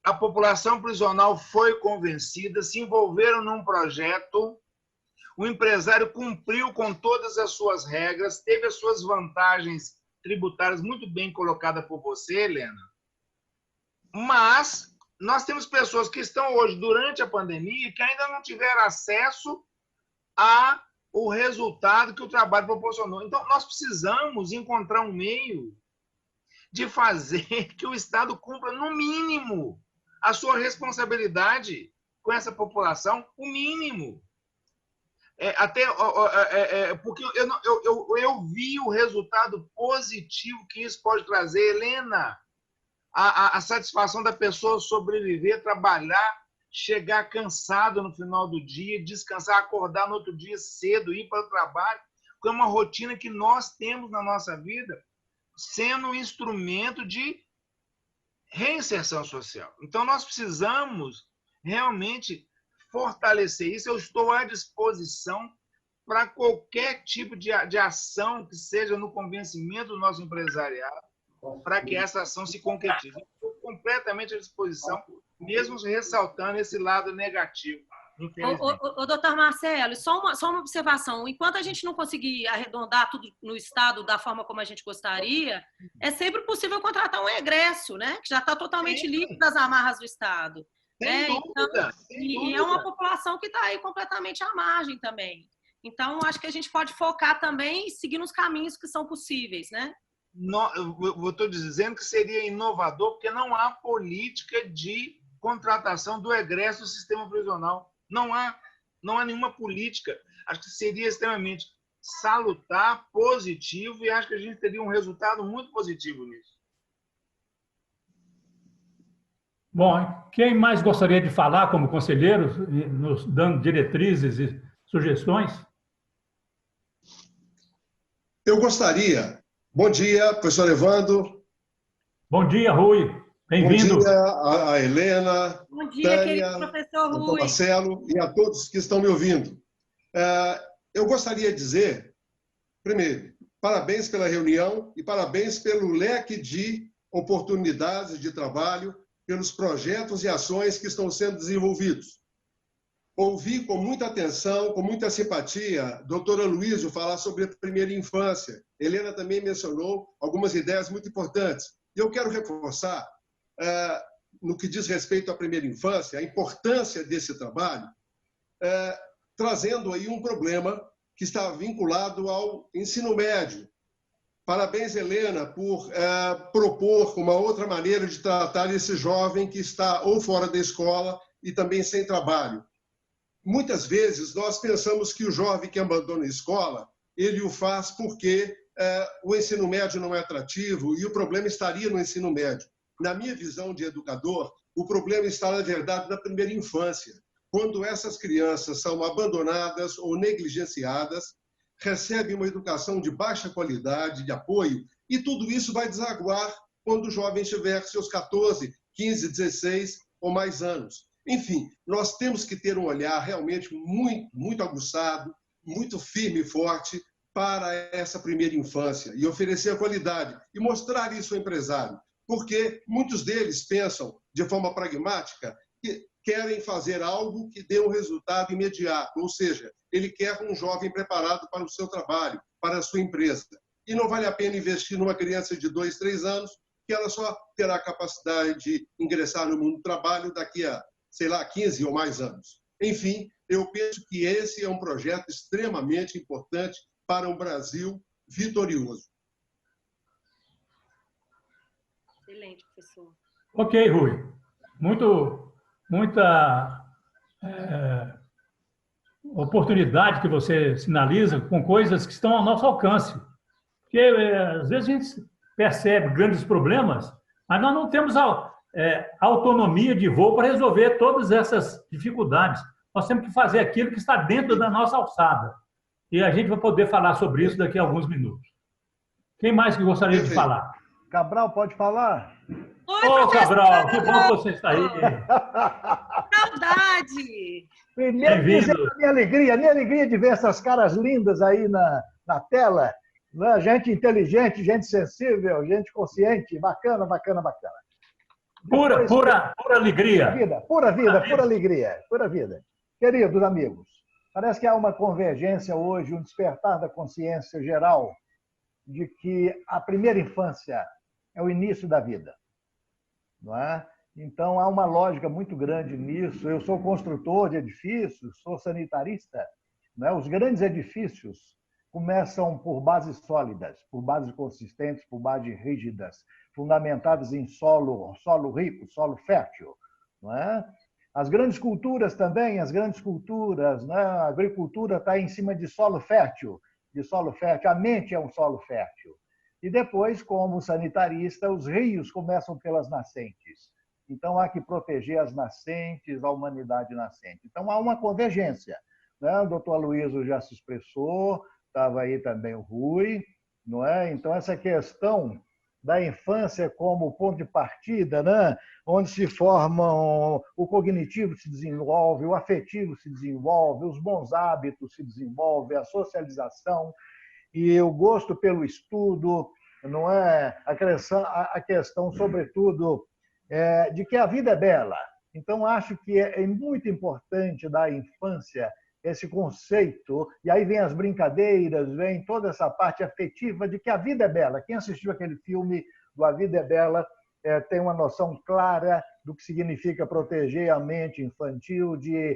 a população prisional foi convencida, se envolveram num projeto, o empresário cumpriu com todas as suas regras, teve as suas vantagens tributárias muito bem colocadas por você, Helena. Mas nós temos pessoas que estão hoje, durante a pandemia, que ainda não tiveram acesso ao resultado que o trabalho proporcionou. Então, nós precisamos encontrar um meio de fazer que o Estado cumpra, no mínimo, a sua responsabilidade com essa população, o mínimo. Porque eu vi o resultado positivo que isso pode trazer, Helena. A satisfação da pessoa sobreviver, trabalhar, chegar cansado no final do dia, descansar, acordar no outro dia cedo, ir para o trabalho, que é uma rotina que nós temos na nossa vida, sendo um instrumento de reinserção social. Então, nós precisamos realmente fortalecer isso. Eu estou à disposição para qualquer tipo de ação que seja no convencimento do nosso empresariado, para que essa ação se concretize. Estou completamente à disposição, mesmo ressaltando esse lado negativo. Doutor Marcelo, só uma observação. Enquanto a gente não conseguir arredondar tudo no Estado da forma como a gente gostaria, é sempre possível contratar um egresso, né? Que já está totalmente livre das amarras do Estado. Sem dúvida, e é uma população que está aí completamente à margem também. Então, acho que a gente pode focar também e seguir nos caminhos que são possíveis, né? Eu estou dizendo que seria inovador, porque não há política de contratação do egresso do sistema prisional. Não há nenhuma política. Acho que seria extremamente salutar, positivo, e acho que a gente teria um resultado muito positivo nisso. Bom, quem mais gostaria de falar como conselheiro, nos dando diretrizes e sugestões? Eu gostaria. Bom dia, professor Evandro. Bom dia, Rui. Bem-vindo. Bom dia a Helena, bom dia, Tânia, querido professor Rui. Marcelo e a todos que estão me ouvindo. Eu gostaria de dizer, primeiro, parabéns pela reunião e parabéns pelo leque de oportunidades de trabalho, pelos projetos e ações que estão sendo desenvolvidos. Ouvi com muita atenção, com muita simpatia, a doutora Luísio falar sobre a primeira infância. Helena também mencionou algumas ideias muito importantes. E eu quero reforçar, no que diz respeito à primeira infância, a importância desse trabalho, trazendo aí um problema que está vinculado ao ensino médio. Parabéns, Helena, por propor uma outra maneira de tratar esse jovem que está ou fora da escola e também sem trabalho. Muitas vezes nós pensamos que o jovem que abandona a escola, ele o faz porque o ensino médio não é atrativo e o problema estaria no ensino médio. Na minha visão de educador, o problema está, na verdade, na primeira infância, quando essas crianças são abandonadas ou negligenciadas, recebem uma educação de baixa qualidade, de apoio, e tudo isso vai desaguar quando o jovem tiver seus 14, 15, 16 ou mais anos. Enfim, nós temos que ter um olhar realmente muito aguçado, muito firme e forte para essa primeira infância e oferecer a qualidade e mostrar isso ao empresário, porque muitos deles pensam de forma pragmática que querem fazer algo que dê um resultado imediato, ou seja, ele quer um jovem preparado para o seu trabalho, para a sua empresa. E não vale a pena investir numa criança de 2, 3 anos, que ela só terá capacidade de ingressar no mundo do trabalho daqui a, 15 ou mais anos. Enfim, eu penso que esse é um projeto extremamente importante para um Brasil vitorioso. Excelente, professor. Ok, Rui. Muita oportunidade que você sinaliza com coisas que estão ao nosso alcance. Porque, às vezes, a gente percebe grandes problemas, mas nós não temos autonomia de voo para resolver todas essas dificuldades. Nós temos que fazer aquilo que está dentro da nossa alçada. E a gente vai poder falar sobre isso daqui a alguns minutos. Quem mais que gostaria de falar? Cabral, pode falar? Ô, Cabral, que bom que você está aí. Saudade! Primeiro, dizer a minha alegria de ver essas caras lindas aí na tela. Né? Gente inteligente, gente sensível, gente consciente. Bacana, bacana, bacana. Pura alegria. Pura alegria, pura vida. Queridos amigos, parece que há uma convergência hoje, um despertar da consciência geral de que a primeira infância é o início da vida. Não é? Então, há uma lógica muito grande nisso. Eu sou construtor de edifícios, sou sanitarista. Não é? Os grandes edifícios começam por bases sólidas, por bases consistentes, por bases rígidas, fundamentadas em solo rico, solo fértil. Não é? As grandes culturas também, né? A agricultura está em cima de solo fértil, a mente é um solo fértil. E depois, como sanitarista, os rios começam pelas nascentes. Então, há que proteger as nascentes, a humanidade nascente. Então, há uma convergência. Né? O doutor Aloysio já se expressou, estava aí também o Rui. Não é? Então, essa questão da infância como ponto de partida, né? Onde se formam, o cognitivo se desenvolve, o afetivo se desenvolve, os bons hábitos se desenvolvem, a socialização e o gosto pelo estudo, não é? A questão, sobretudo, de que a vida é bela. Então, acho que é muito importante da infância esse conceito, e aí vem as brincadeiras, vem toda essa parte afetiva de que a vida é bela. Quem assistiu aquele filme do A Vida é Bela tem uma noção clara do que significa proteger a mente infantil de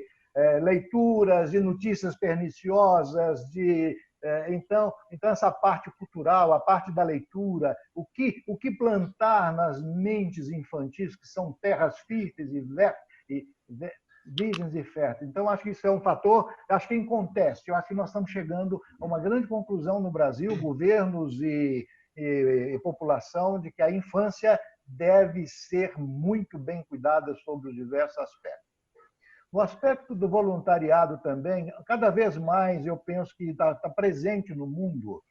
leituras, de notícias perniciosas, então essa parte cultural, a parte da leitura, o que plantar nas mentes infantis, que são terras férteis e virgens e férteis. Então, acho que isso é um fator, acho que em contexto, eu acho que nós estamos chegando a uma grande conclusão no Brasil, governos e população, de que a infância deve ser muito bem cuidada sobre os diversos aspectos. No aspecto do voluntariado também, cada vez mais eu penso que está presente no mundo,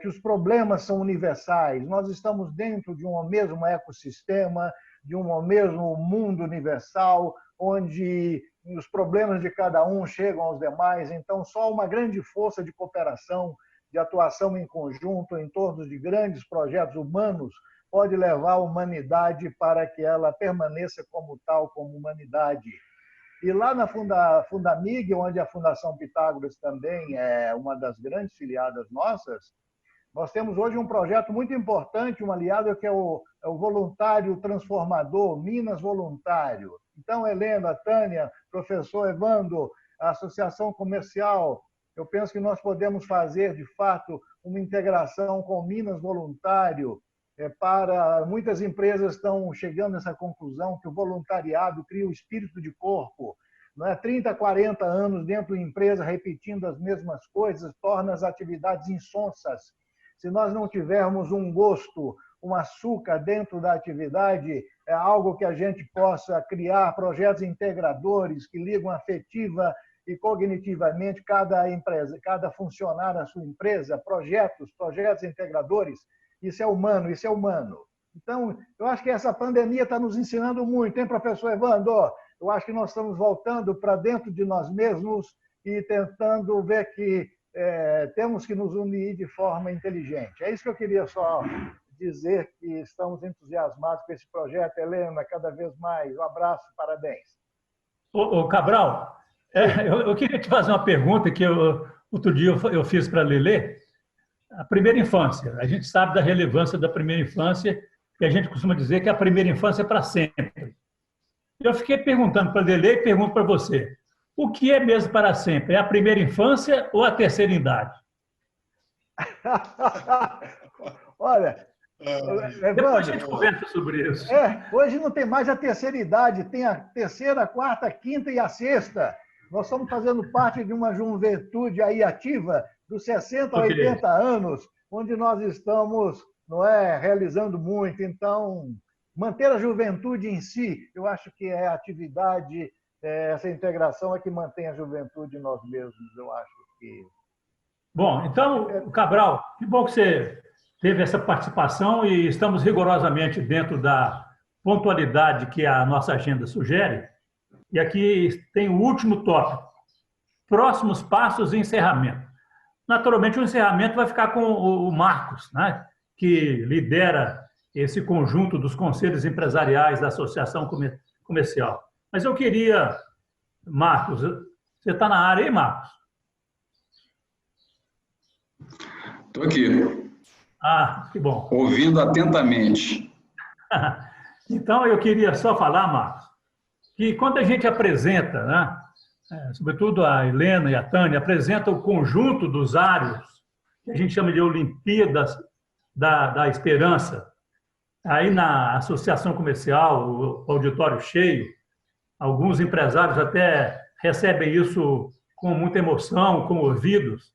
que os problemas são universais. Nós estamos dentro de um mesmo ecossistema, de um mesmo mundo universal, onde os problemas de cada um chegam aos demais. Então, só uma grande força de cooperação, de atuação em conjunto, em torno de grandes projetos humanos, pode levar a humanidade para que ela permaneça como tal, como humanidade. E lá na Fundamig, onde a Fundação Pitágoras também é uma das grandes filiadas nossas, nós temos hoje um projeto muito importante, um aliado que é o Voluntário Transformador, Minas Voluntário. Então, Helena, Tânia, professor Evandro, a Associação Comercial, eu penso que nós podemos fazer, de fato, uma integração com Minas Voluntário. Muitas empresas estão chegando a essa conclusão que o voluntariado cria o espírito de corpo. Não é? 30, 40 anos dentro da empresa repetindo as mesmas coisas torna as atividades insonsas. Se nós não tivermos um gosto, um açúcar dentro da atividade, é algo que a gente possa criar projetos integradores que ligam afetiva e cognitivamente cada empresa, cada funcionário da sua empresa, projetos integradores. Isso é humano, isso é humano. Então, eu acho que essa pandemia está nos ensinando muito, hein, professor Evandro? Eu acho que nós estamos voltando para dentro de nós mesmos e tentando ver que temos que nos unir de forma inteligente. É isso que eu queria só dizer, que estamos entusiasmados com esse projeto. Helena, cada vez mais. Um abraço, parabéns. Ô Cabral, eu queria te fazer uma pergunta que outro dia eu fiz para a Lelê. A primeira infância. A gente sabe da relevância da primeira infância, e a gente costuma dizer que a primeira infância é para sempre. Eu fiquei perguntando para a Lelê e pergunto para você. O que é mesmo para sempre? É a primeira infância ou a terceira idade? Olha, depois a gente conversa sobre isso. Hoje não tem mais a terceira idade, tem a terceira, a quarta, a quinta e a sexta. Nós estamos fazendo parte de uma juventude aí ativa, dos 60 a 80 anos. onde nós estamos, não é, realizando muito. Então, manter a juventude em si, eu acho que é a atividade, essa integração é que mantém a juventude em nós mesmos, eu acho que... Bom, então, Cabral, que bom que você teve essa participação e estamos rigorosamente dentro da pontualidade que a nossa agenda sugere. E aqui tem o último tópico, próximos passos e encerramento. Naturalmente, o encerramento vai ficar com o Marcos, né, que lidera esse conjunto dos conselhos empresariais da Associação Comercial. Mas eu queria, Marcos, você está na área aí, Marcos? Estou aqui. Ah, que bom. Ouvindo atentamente. Então, eu queria só falar, Marcos, que quando a gente apresenta, né, sobretudo a Helena e a Tânia, apresenta o conjunto dos áreos, que a gente chama de Olimpíadas da Esperança, aí na Associação Comercial, o auditório cheio, alguns empresários até recebem isso com muita emoção, comovidos,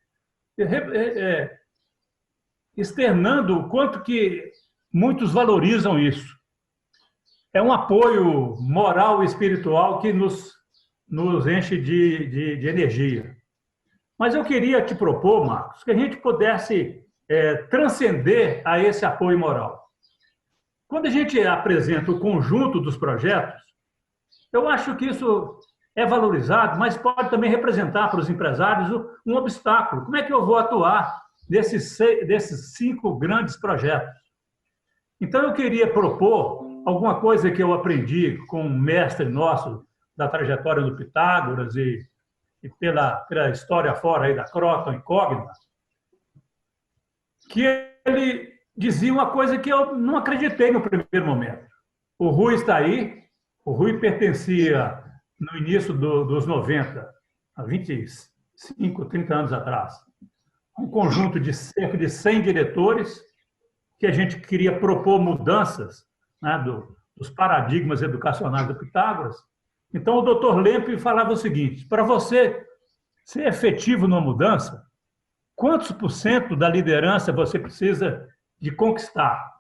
externando o quanto que muitos valorizam isso. É um apoio moral e espiritual que nos enche de energia. Mas eu queria te propor, Marcos, que a gente pudesse transcender a esse apoio moral. Quando a gente apresenta o conjunto dos projetos, eu acho que isso é valorizado, mas pode também representar para os empresários um obstáculo. Como é que eu vou atuar desses 5 grandes projetos? Então, eu queria propor alguma coisa que eu aprendi com um mestre nosso da trajetória do Pitágoras e pela história fora aí da Croton e Cogna, que ele dizia uma coisa que eu não acreditei no primeiro momento. O Rui está aí, o Rui pertencia no início dos 90, há 25, 30 anos atrás, um conjunto de cerca de 100 diretores que a gente queria propor mudanças, né, dos paradigmas educacionais do Pitágoras. Então, o doutor Lempe falava o seguinte: para você ser efetivo numa mudança, quantos % da liderança você precisa de conquistar?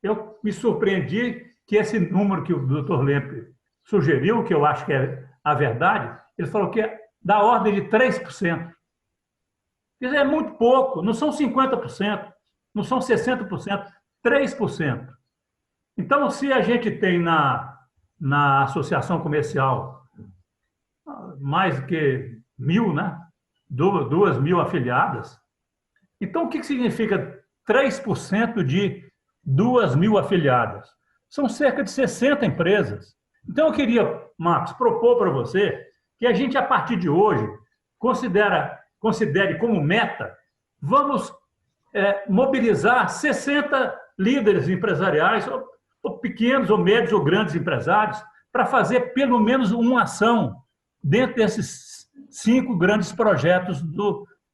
Eu me surpreendi que esse número que o doutor Lempe sugeriu, que eu acho que é a verdade, ele falou que é da ordem de 3%. Quer dizer, é muito pouco, não são 50%, não são 60%, 3%. Então, se a gente tem na associação comercial mais do que 1.000, né? 2.000 afiliadas, então o que significa 3% de 2.000 afiliadas? São cerca de 60 empresas. Então, eu queria, Marcos, propor para você que a gente, a partir de hoje, considere como meta, vamos mobilizar 60 líderes empresariais, ou pequenos, ou médios, ou grandes empresários, para fazer pelo menos uma ação dentro desses 5 grandes projetos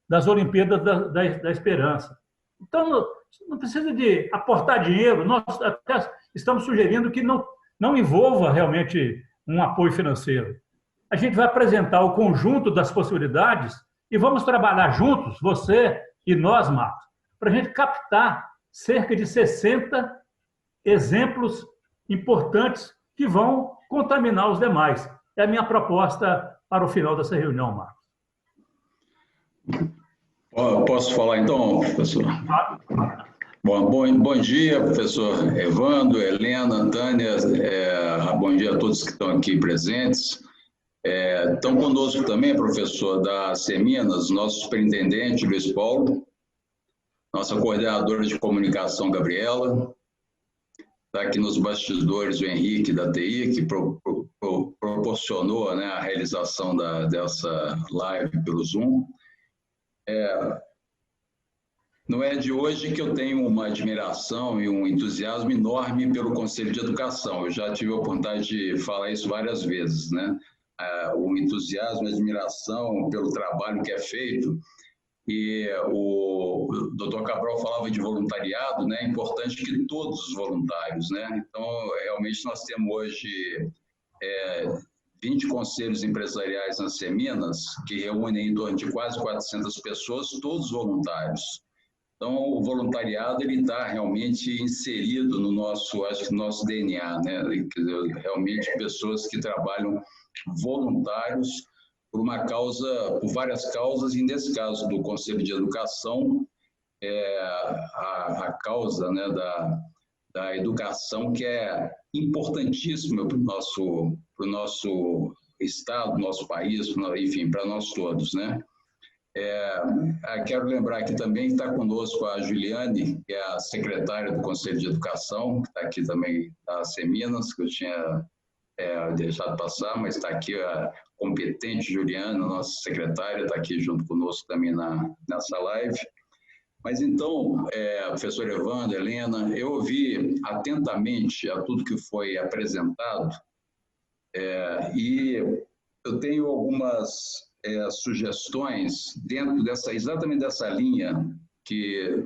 das Olimpíadas da Esperança. Então, não precisa de aportar dinheiro, nós até estamos sugerindo que não envolva realmente um apoio financeiro. A gente vai apresentar o conjunto das possibilidades e vamos trabalhar juntos, você e nós, Marcos, para a gente captar cerca de 60 exemplos importantes que vão contaminar os demais. É a minha proposta para o final dessa reunião, Marcos. Posso falar então, professor? Bom dia, professor Evandro, Helena, Tânia, bom dia a todos que estão aqui presentes. Estão conosco também, professor, da Seminas, nosso superintendente, Luiz Paulo, nossa coordenadora de comunicação, Gabriela, está aqui nos bastidores o Henrique, da TI, que proporcionou, né, a realização dessa live pelo Zoom. Não é de hoje que eu tenho uma admiração e um entusiasmo enorme pelo Conselho de Educação. Eu já tive a oportunidade de falar isso várias vezes, né? O entusiasmo e admiração pelo trabalho que é feito. E o doutor Cabral falava de voluntariado, né? É importante que todos os voluntários, né? Então, realmente, nós temos hoje 20 conselhos empresariais nas Seminas, que reúnem em torno de quase 400 pessoas, todos voluntários. Então, o voluntariado ele está realmente inserido no nosso, acho que no nosso DNA, né? Quer dizer, realmente pessoas que trabalham voluntários por uma causa, por várias causas, e nesse caso do Conselho de Educação, a causa, né, da educação, que é importantíssima para o nosso estado, nosso país, enfim, para nós todos, né? Quero lembrar aqui também que está conosco a Juliane, que é a secretária do Conselho de Educação, que está aqui também da Seminas, que eu tinha deixado passar, mas está aqui a competente Juliana, nossa secretária, está aqui junto conosco também nessa live. Mas então, professor Evandro, Helena, eu ouvi atentamente a tudo que foi apresentado e eu tenho algumas sugestões dentro exatamente dessa linha que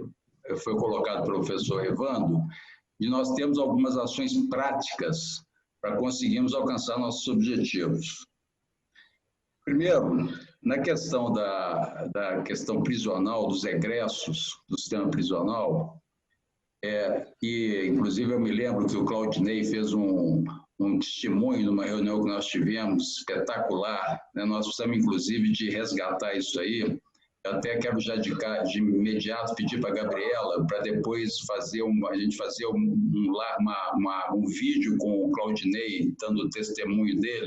foi colocado pelo professor Evandro, de nós termos algumas ações práticas para conseguirmos alcançar nossos objetivos. Primeiro, na questão da questão prisional, dos egressos do sistema prisional, e inclusive eu me lembro que o Claudinei fez um testemunho numa reunião que nós tivemos, espetacular, né? Nós precisamos, inclusive, de resgatar isso aí. Eu até quero já de imediato pedir para a Gabriela para depois a gente fazer um vídeo com o Claudinei, dando o testemunho dele,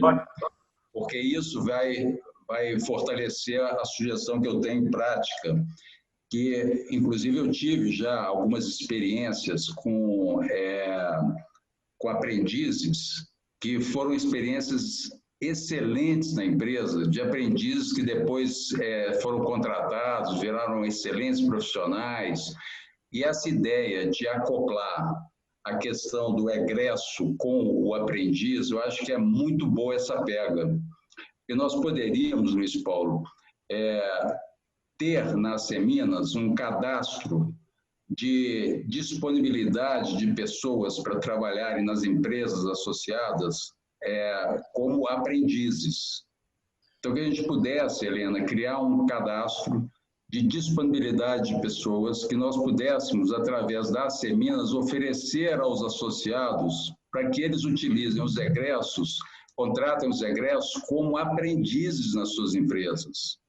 porque isso vai fortalecer a sugestão que eu tenho em prática, que, inclusive, eu tive já algumas experiências com aprendizes, que foram experiências excelentes na empresa, de aprendizes que depois foram contratados, viraram excelentes profissionais. E essa ideia de acoplar a questão do egresso com o aprendiz, eu acho que é muito boa essa pega. E nós poderíamos, Luiz Paulo, ter nas Seminas um cadastro de disponibilidade de pessoas para trabalharem nas empresas associadas como aprendizes. Então, que a gente pudesse, Helena, criar um cadastro de disponibilidade de pessoas que nós pudéssemos, através das Seminas, oferecer aos associados para que eles utilizem os egressos, contratem os egressos como aprendizes nas suas empresas.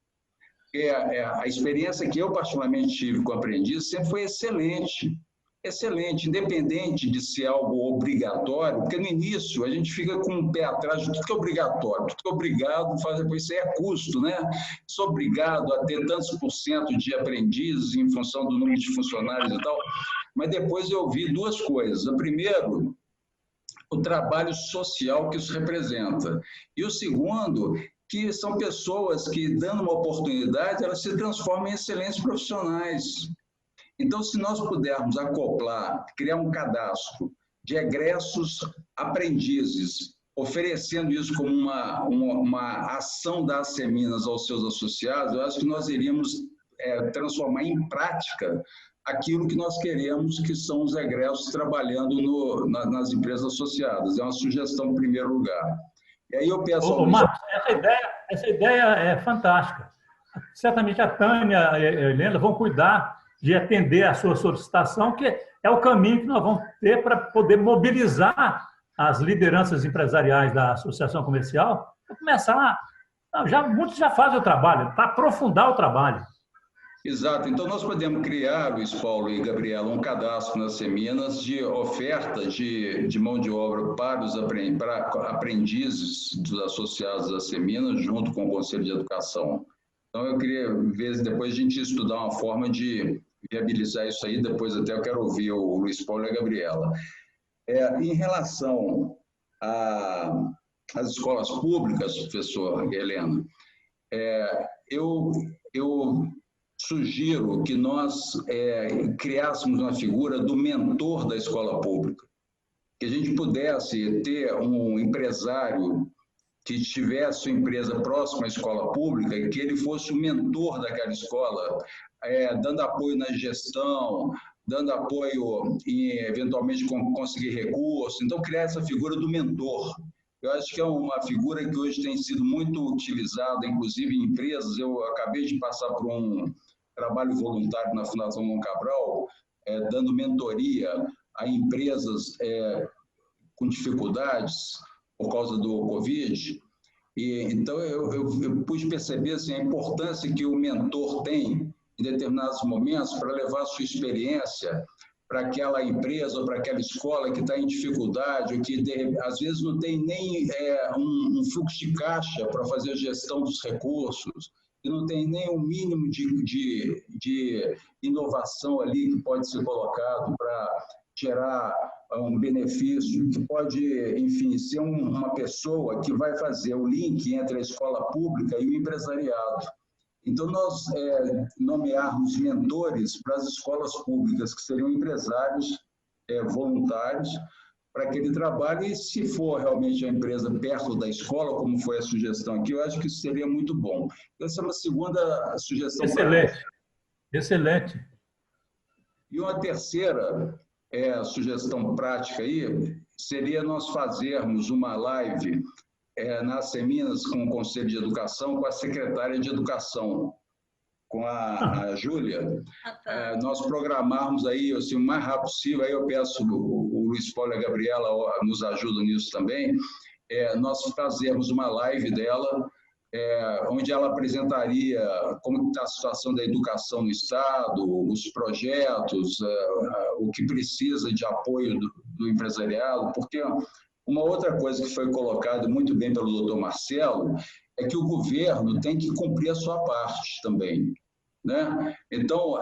A experiência que eu particularmente tive com aprendiz sempre foi excelente, excelente, independente de ser algo obrigatório, porque no início a gente fica com o pé atrás de tudo que é obrigatório, tudo que é obrigado a fazer, pois isso é custo, né? Sou obrigado a ter tantos % de aprendizes em função do número de funcionários e tal, mas depois eu vi duas coisas. O primeiro, o trabalho social que isso representa, e o segundo, que são pessoas que, dando uma oportunidade, elas se transformam em excelentes profissionais. Então, se nós pudermos acoplar, criar um cadastro de egressos aprendizes, oferecendo isso como uma ação das Seminas aos seus associados, eu acho que nós iríamos transformar em prática aquilo que nós queremos, que são os egressos trabalhando nas empresas associadas. É uma sugestão em primeiro lugar. E aí eu peço... Marcos, essa ideia é fantástica. Certamente a Tânia e a Helena vão cuidar de atender a sua solicitação, que é o caminho que nós vamos ter para poder mobilizar as lideranças empresariais da Associação Comercial para começar... muitos já fazem o trabalho, para aprofundar o trabalho. Exato. Então, nós podemos criar, Luiz Paulo e Gabriela, um cadastro nas Seminas de oferta de mão de obra para aprendizes dos associados às Seminas, junto com o Conselho de Educação. Então, eu queria ver se depois a gente estudar uma forma de viabilizar isso aí. Depois até eu quero ouvir o Luiz Paulo e a Gabriela. Em relação às escolas públicas, professor Helena, eu sugiro que nós criássemos uma figura do mentor da escola pública, que a gente pudesse ter um empresário que tivesse sua empresa próxima à escola pública e que ele fosse o mentor daquela escola, dando apoio na gestão, dando apoio em, eventualmente, conseguir recursos. Então, criar essa figura do mentor. Eu acho que é uma figura que hoje tem sido muito utilizada, inclusive em empresas. Eu acabei de passar por trabalho voluntário na Fundação João Cabral, dando mentoria a empresas com dificuldades por causa do Covid. E, então, eu pude perceber assim, a importância que o mentor tem em determinados momentos para levar a sua experiência para aquela empresa ou para aquela escola que está em dificuldade, ou que às vezes não tem nem um fluxo de caixa para fazer a gestão dos recursos, e não tem nem um mínimo de inovação ali que pode ser colocado para gerar um benefício, que pode, enfim, ser uma pessoa que vai fazer o link entre a escola pública e o empresariado. Então, nós nomearmos mentores para as escolas públicas, que seriam empresários voluntários, para aquele trabalho, e se for realmente a empresa perto da escola, como foi a sugestão aqui, eu acho que isso seria muito bom. Essa é uma segunda sugestão. Excelente, excelente. E uma terceira sugestão prática aí seria nós fazermos uma live nas seminas com o Conselho de Educação, com a secretária de Educação, com a Júlia. Nós programarmos aí, assim, o mais rápido possível, aí eu peço o Luiz Paulo e a Gabriela nos ajudam nisso também, nós fazermos uma live dela, onde ela apresentaria como está a situação da educação no Estado, os projetos, o que precisa de apoio do empresariado, porque uma outra coisa que foi colocada muito bem pelo doutor Marcelo é que o governo tem que cumprir a sua parte também, né? Então,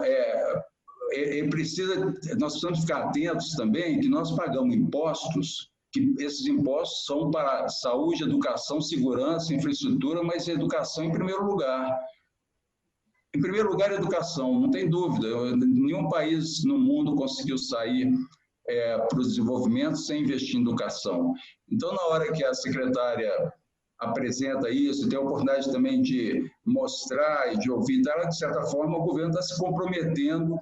nós precisamos ficar atentos também que nós pagamos impostos, que esses impostos são para saúde, educação, segurança, infraestrutura, mas educação em primeiro lugar. Em primeiro lugar, educação, não tem dúvida. Nenhum país no mundo conseguiu sair para o desenvolvimento sem investir em educação. Então, na hora que a secretária apresenta isso, tem a oportunidade também de mostrar e de ouvir, então, de certa forma, o governo está se comprometendo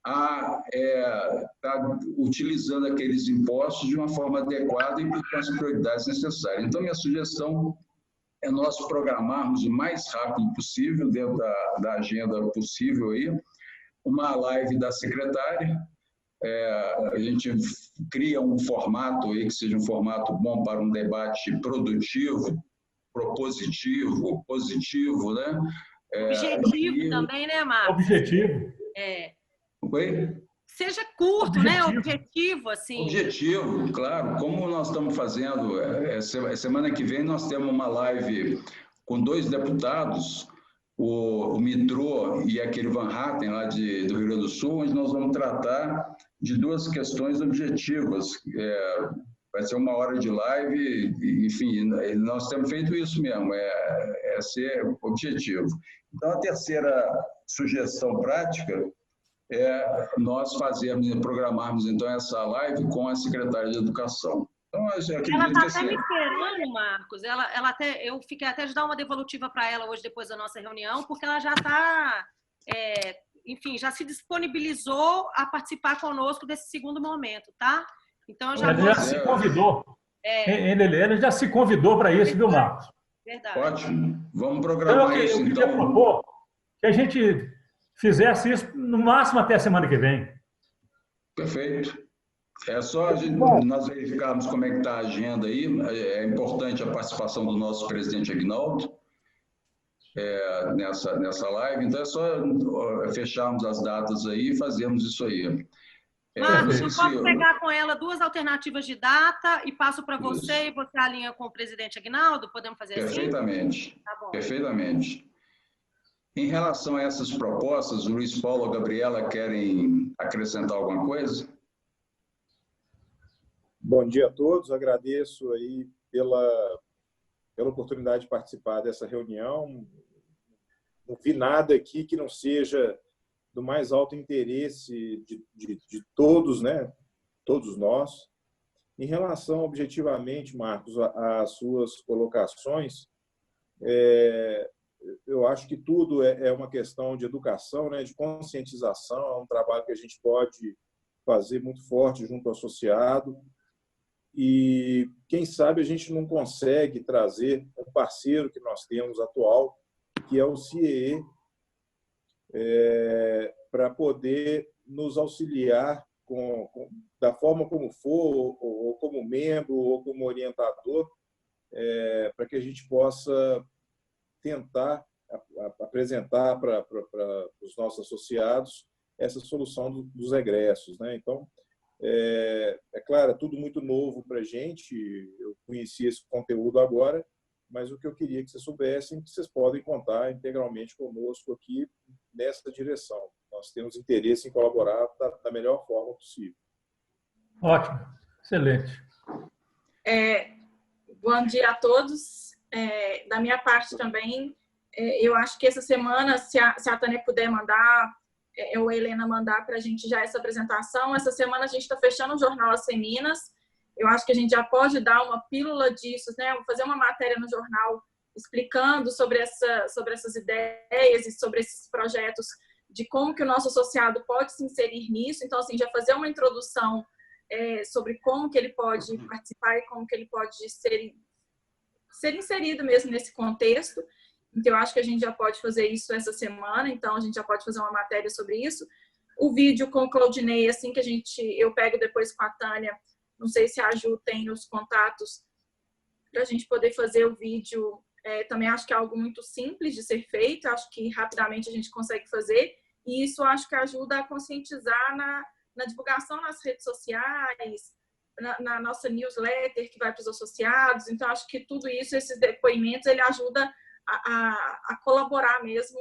a estar utilizando aqueles impostos de uma forma adequada e com as prioridades necessárias. Então, minha sugestão é nós programarmos o mais rápido possível, dentro da agenda possível, aí, uma live da secretária. A gente cria um formato aí que seja um formato bom para um debate produtivo, propositivo, positivo, né? Objetivo também, né, Marcos? Objetivo. Oi? Seja curto, né? Objetivo, assim. Objetivo, claro. Como nós estamos fazendo, semana que vem nós temos uma live com 2 deputados, o Mitrô e aquele Van Hatten, lá do Rio Grande do Sul, onde nós vamos tratar de 2 questões objetivas. Vai ser 1 hora de live, enfim, nós temos feito isso mesmo, ser objetivo. Então, a terceira sugestão prática nós programarmos, então, essa live com a secretária de Educação. Então, ela está até me esperando, Marcos. Eu fiquei até de dar uma devolutiva para ela hoje, depois da nossa reunião, porque ela já está, enfim, já se disponibilizou a participar conosco desse segundo momento, tá? Então, Ela já se convidou. Ela já se convidou para isso, viu, Marcos? Verdade. Ótimo. Vamos programar isso, então. Eu queria propor que a gente fizesse isso no máximo até a semana que vem. Perfeito. É só nós verificarmos como é que está a agenda aí. É importante a participação do nosso presidente Aguinaldo nessa live. Então, é só fecharmos as datas aí e fazermos isso aí. Marcos, eu posso pegar com ela 2 alternativas de data e passo para você e você alinha com o presidente Aguinaldo? Podemos fazer perfeitamente, assim? Tá bom. Perfeitamente. Em relação a essas propostas, o Luiz Paulo e a Gabriela querem acrescentar alguma coisa? Bom dia a todos, agradeço aí pela oportunidade de participar dessa reunião. Não vi nada aqui que não seja do mais alto interesse de todos, né? Todos nós. Em relação, objetivamente, Marcos, às suas colocações, eu acho que tudo é uma questão de educação, né? De conscientização, é um trabalho que a gente pode fazer muito forte junto ao associado. E, quem sabe, a gente não consegue trazer um parceiro que nós temos atual, que é o CIEE, para poder nos auxiliar da forma como for, ou como membro, ou como orientador, para que a gente possa tentar apresentar para os nossos associados essa solução dos egressos, né? Então, é claro, é tudo muito novo para a gente. Eu conheci esse conteúdo agora, mas o que eu queria que vocês soubessem é que vocês podem contar integralmente conosco aqui nessa direção. Nós temos interesse em colaborar da melhor forma possível. Ótimo, excelente. Bom dia a todos. Da minha parte também, eu acho que essa semana, se a Tânia puder mandar, ou a Helena mandar para a gente já essa apresentação, essa semana a gente está fechando o jornal As Seminas. Eu acho que a gente já pode dar uma pílula disso, né? Vou fazer uma matéria no jornal explicando sobre essas ideias e sobre esses projetos, de como que o nosso associado pode se inserir nisso. Então, assim, já fazer uma introdução sobre como que ele pode participar e como que ele pode ser inserido mesmo nesse contexto. Então, eu acho que a gente já pode fazer isso essa semana, então a gente já pode fazer uma matéria sobre isso. O vídeo com o Claudinei, assim que eu pego depois com a Tânia, não sei se a Ju tem os contatos para a gente poder fazer o vídeo. Também acho que é algo muito simples de ser feito, acho que rapidamente a gente consegue fazer, e isso acho que ajuda a conscientizar na divulgação nas redes sociais, na nossa newsletter que vai para os associados. Então, acho que tudo isso, esses depoimentos, ele ajuda a colaborar mesmo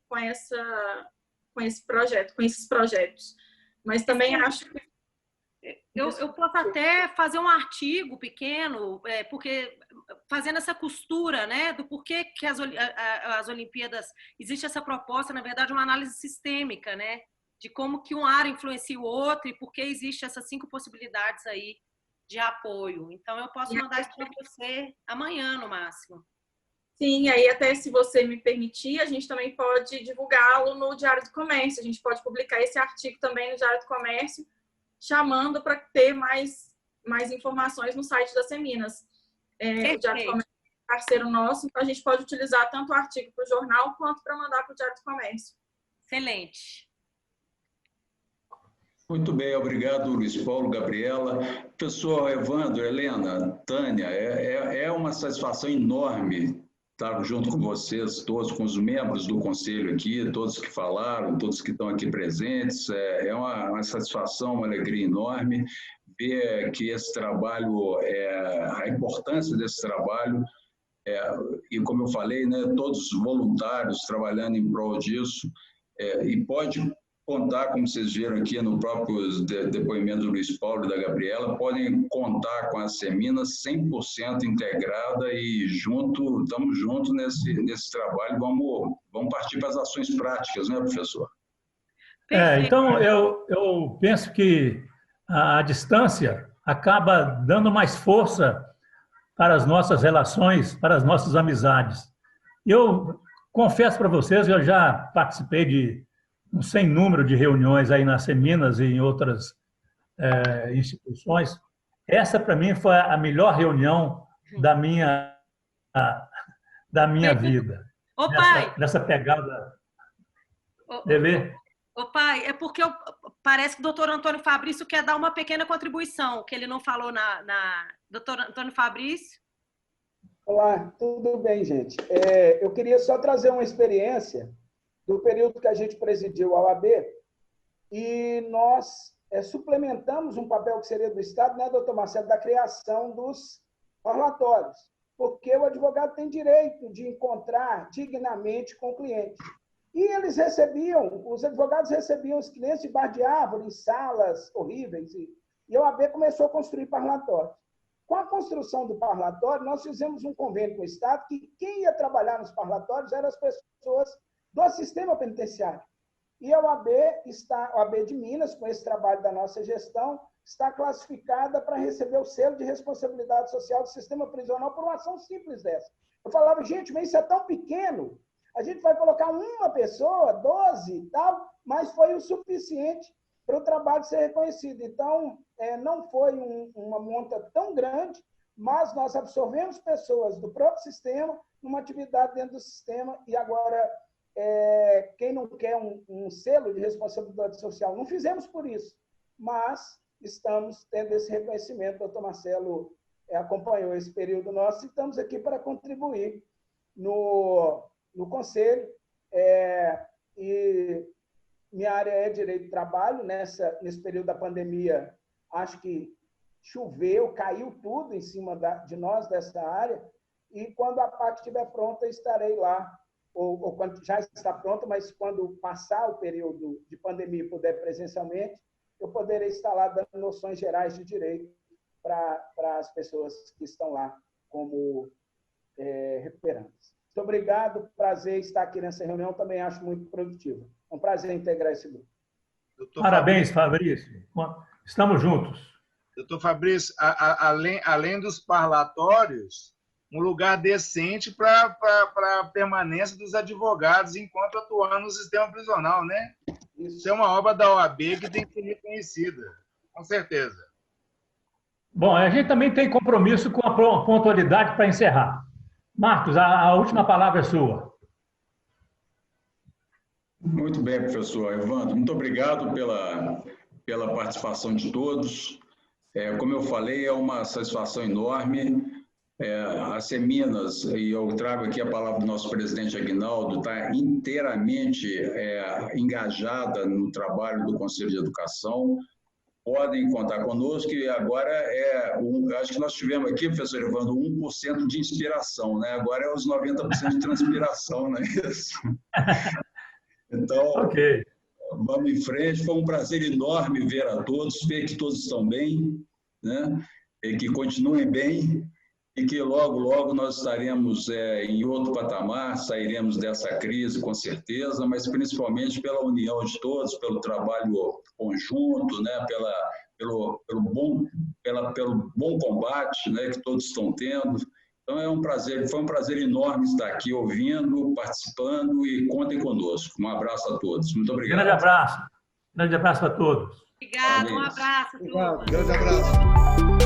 com esse projeto, com esses projetos. Mas também acho que eu posso até fazer um artigo pequeno, porque fazendo essa costura, né, do porquê que as Olimpíadas, existe essa proposta, na verdade, uma análise sistêmica, né, de como que um área influencia o outro e por que existe essas 5 possibilidades aí de apoio. Então, eu posso mandar isso para você amanhã, no máximo. Sim, aí até se você me permitir, a gente também pode divulgá-lo no Diário do Comércio. A gente pode publicar esse artigo também no Diário do Comércio, chamando para ter mais informações no site das Seminas. O Diário do Comércio é parceiro nosso, então a gente pode utilizar tanto o artigo para o jornal quanto para mandar para o Diário do Comércio. Excelente. Muito bem, obrigado, Luiz Paulo, Gabriela. Pessoal, Evandro, Helena, Tânia, é uma satisfação enorme estar junto com vocês, todos, com os membros do Conselho aqui, todos que falaram, todos que estão aqui presentes. É uma satisfação, uma alegria enorme ver que esse trabalho, a importância desse trabalho, e como eu falei, né, todos voluntários trabalhando em prol disso, e pode contar, como vocês viram aqui no próprio depoimento do Luiz Paulo e da Gabriela, podem contar com a Seminas 100% integrada e estamos juntos nesse trabalho. Vamos partir para as ações práticas, né, professor? Então, eu penso que a distância acaba dando mais força para as nossas relações, para as nossas amizades. Eu confesso para vocês que eu já participei de um sem número de reuniões aí nas Seminas e em outras instituições. Essa, para mim, foi a melhor reunião da minha vida. Ô, pai! Nessa pegada. Lelê? Ô, pai, é porque parece que o doutor Antônio Fabrício quer dar uma pequena contribuição, que ele não falou doutor Antônio Fabrício? Olá, tudo bem, gente? Eu queria só trazer uma experiência do período que a gente presidiu a OAB, e nós suplementamos um papel que seria do Estado, né, doutor Marcelo, da criação dos parlatórios, porque o advogado tem direito de encontrar dignamente com o cliente. E os advogados recebiam os clientes debaixo de árvore, em salas horríveis, e a OAB começou a construir parlatórios. Com a construção do parlatório, nós fizemos um convênio com o Estado que quem ia trabalhar nos parlatórios eram as pessoas do sistema penitenciário. E a OAB de Minas, com esse trabalho da nossa gestão, está classificada para receber o selo de responsabilidade social do sistema prisional por uma ação simples dessa. Eu falava, gente, mas isso é tão pequeno, a gente vai colocar uma pessoa, 12 e tal, mas foi o suficiente para o trabalho ser reconhecido. Então, não foi uma monta tão grande, mas nós absorvemos pessoas do próprio sistema numa atividade dentro do sistema, e agora quem não quer um selo de responsabilidade social? Não fizemos por isso, mas estamos tendo esse reconhecimento. O doutor Marcelo acompanhou esse período nosso e estamos aqui para contribuir no Conselho. E minha área é Direito do Trabalho. Nesse período da pandemia, acho que choveu, caiu tudo em cima de nós, dessa área, e quando a PAC estiver pronta, estarei lá, ou quando já está pronta, mas quando passar o período de pandemia e puder presencialmente, eu poderei estar lá dando noções gerais de direito para as pessoas que estão lá como recuperantes. Muito obrigado, prazer estar aqui nessa reunião, também acho muito produtiva. É um prazer integrar esse grupo. Parabéns, Fabrício. Estamos juntos. Doutor Fabrício, além dos parlatórios, um lugar decente para a permanência dos advogados enquanto atuando no sistema prisional, né? Isso é uma obra da OAB que tem que ser reconhecida, com certeza. Bom, a gente também tem compromisso com a pontualidade para encerrar. Marcos, a última palavra é sua. Muito bem, professor Evandro. Muito obrigado pela participação de todos. Como eu falei, é uma satisfação enorme. A Seminas, e eu trago aqui a palavra do nosso presidente Aguinaldo, está inteiramente engajada no trabalho do Conselho de Educação. Podem contar conosco, e agora acho que nós tivemos aqui, professor Evandro, 1% de inspiração, né? Agora é os 90% de transpiração, não é isso? Então, okay. Vamos em frente. Foi um prazer enorme ver a todos, ver que todos estão bem, né? E que continuem bem, e que logo, logo nós estaremos em outro patamar, sairemos dessa crise com certeza, mas principalmente pela união de todos, pelo trabalho conjunto, né? pelo bom combate, né? Que todos estão tendo. Então foi um prazer enorme estar aqui ouvindo, participando, e contem conosco. Um abraço a todos. Muito obrigado. Grande abraço a todos. Obrigado, um abraço. Grande abraço.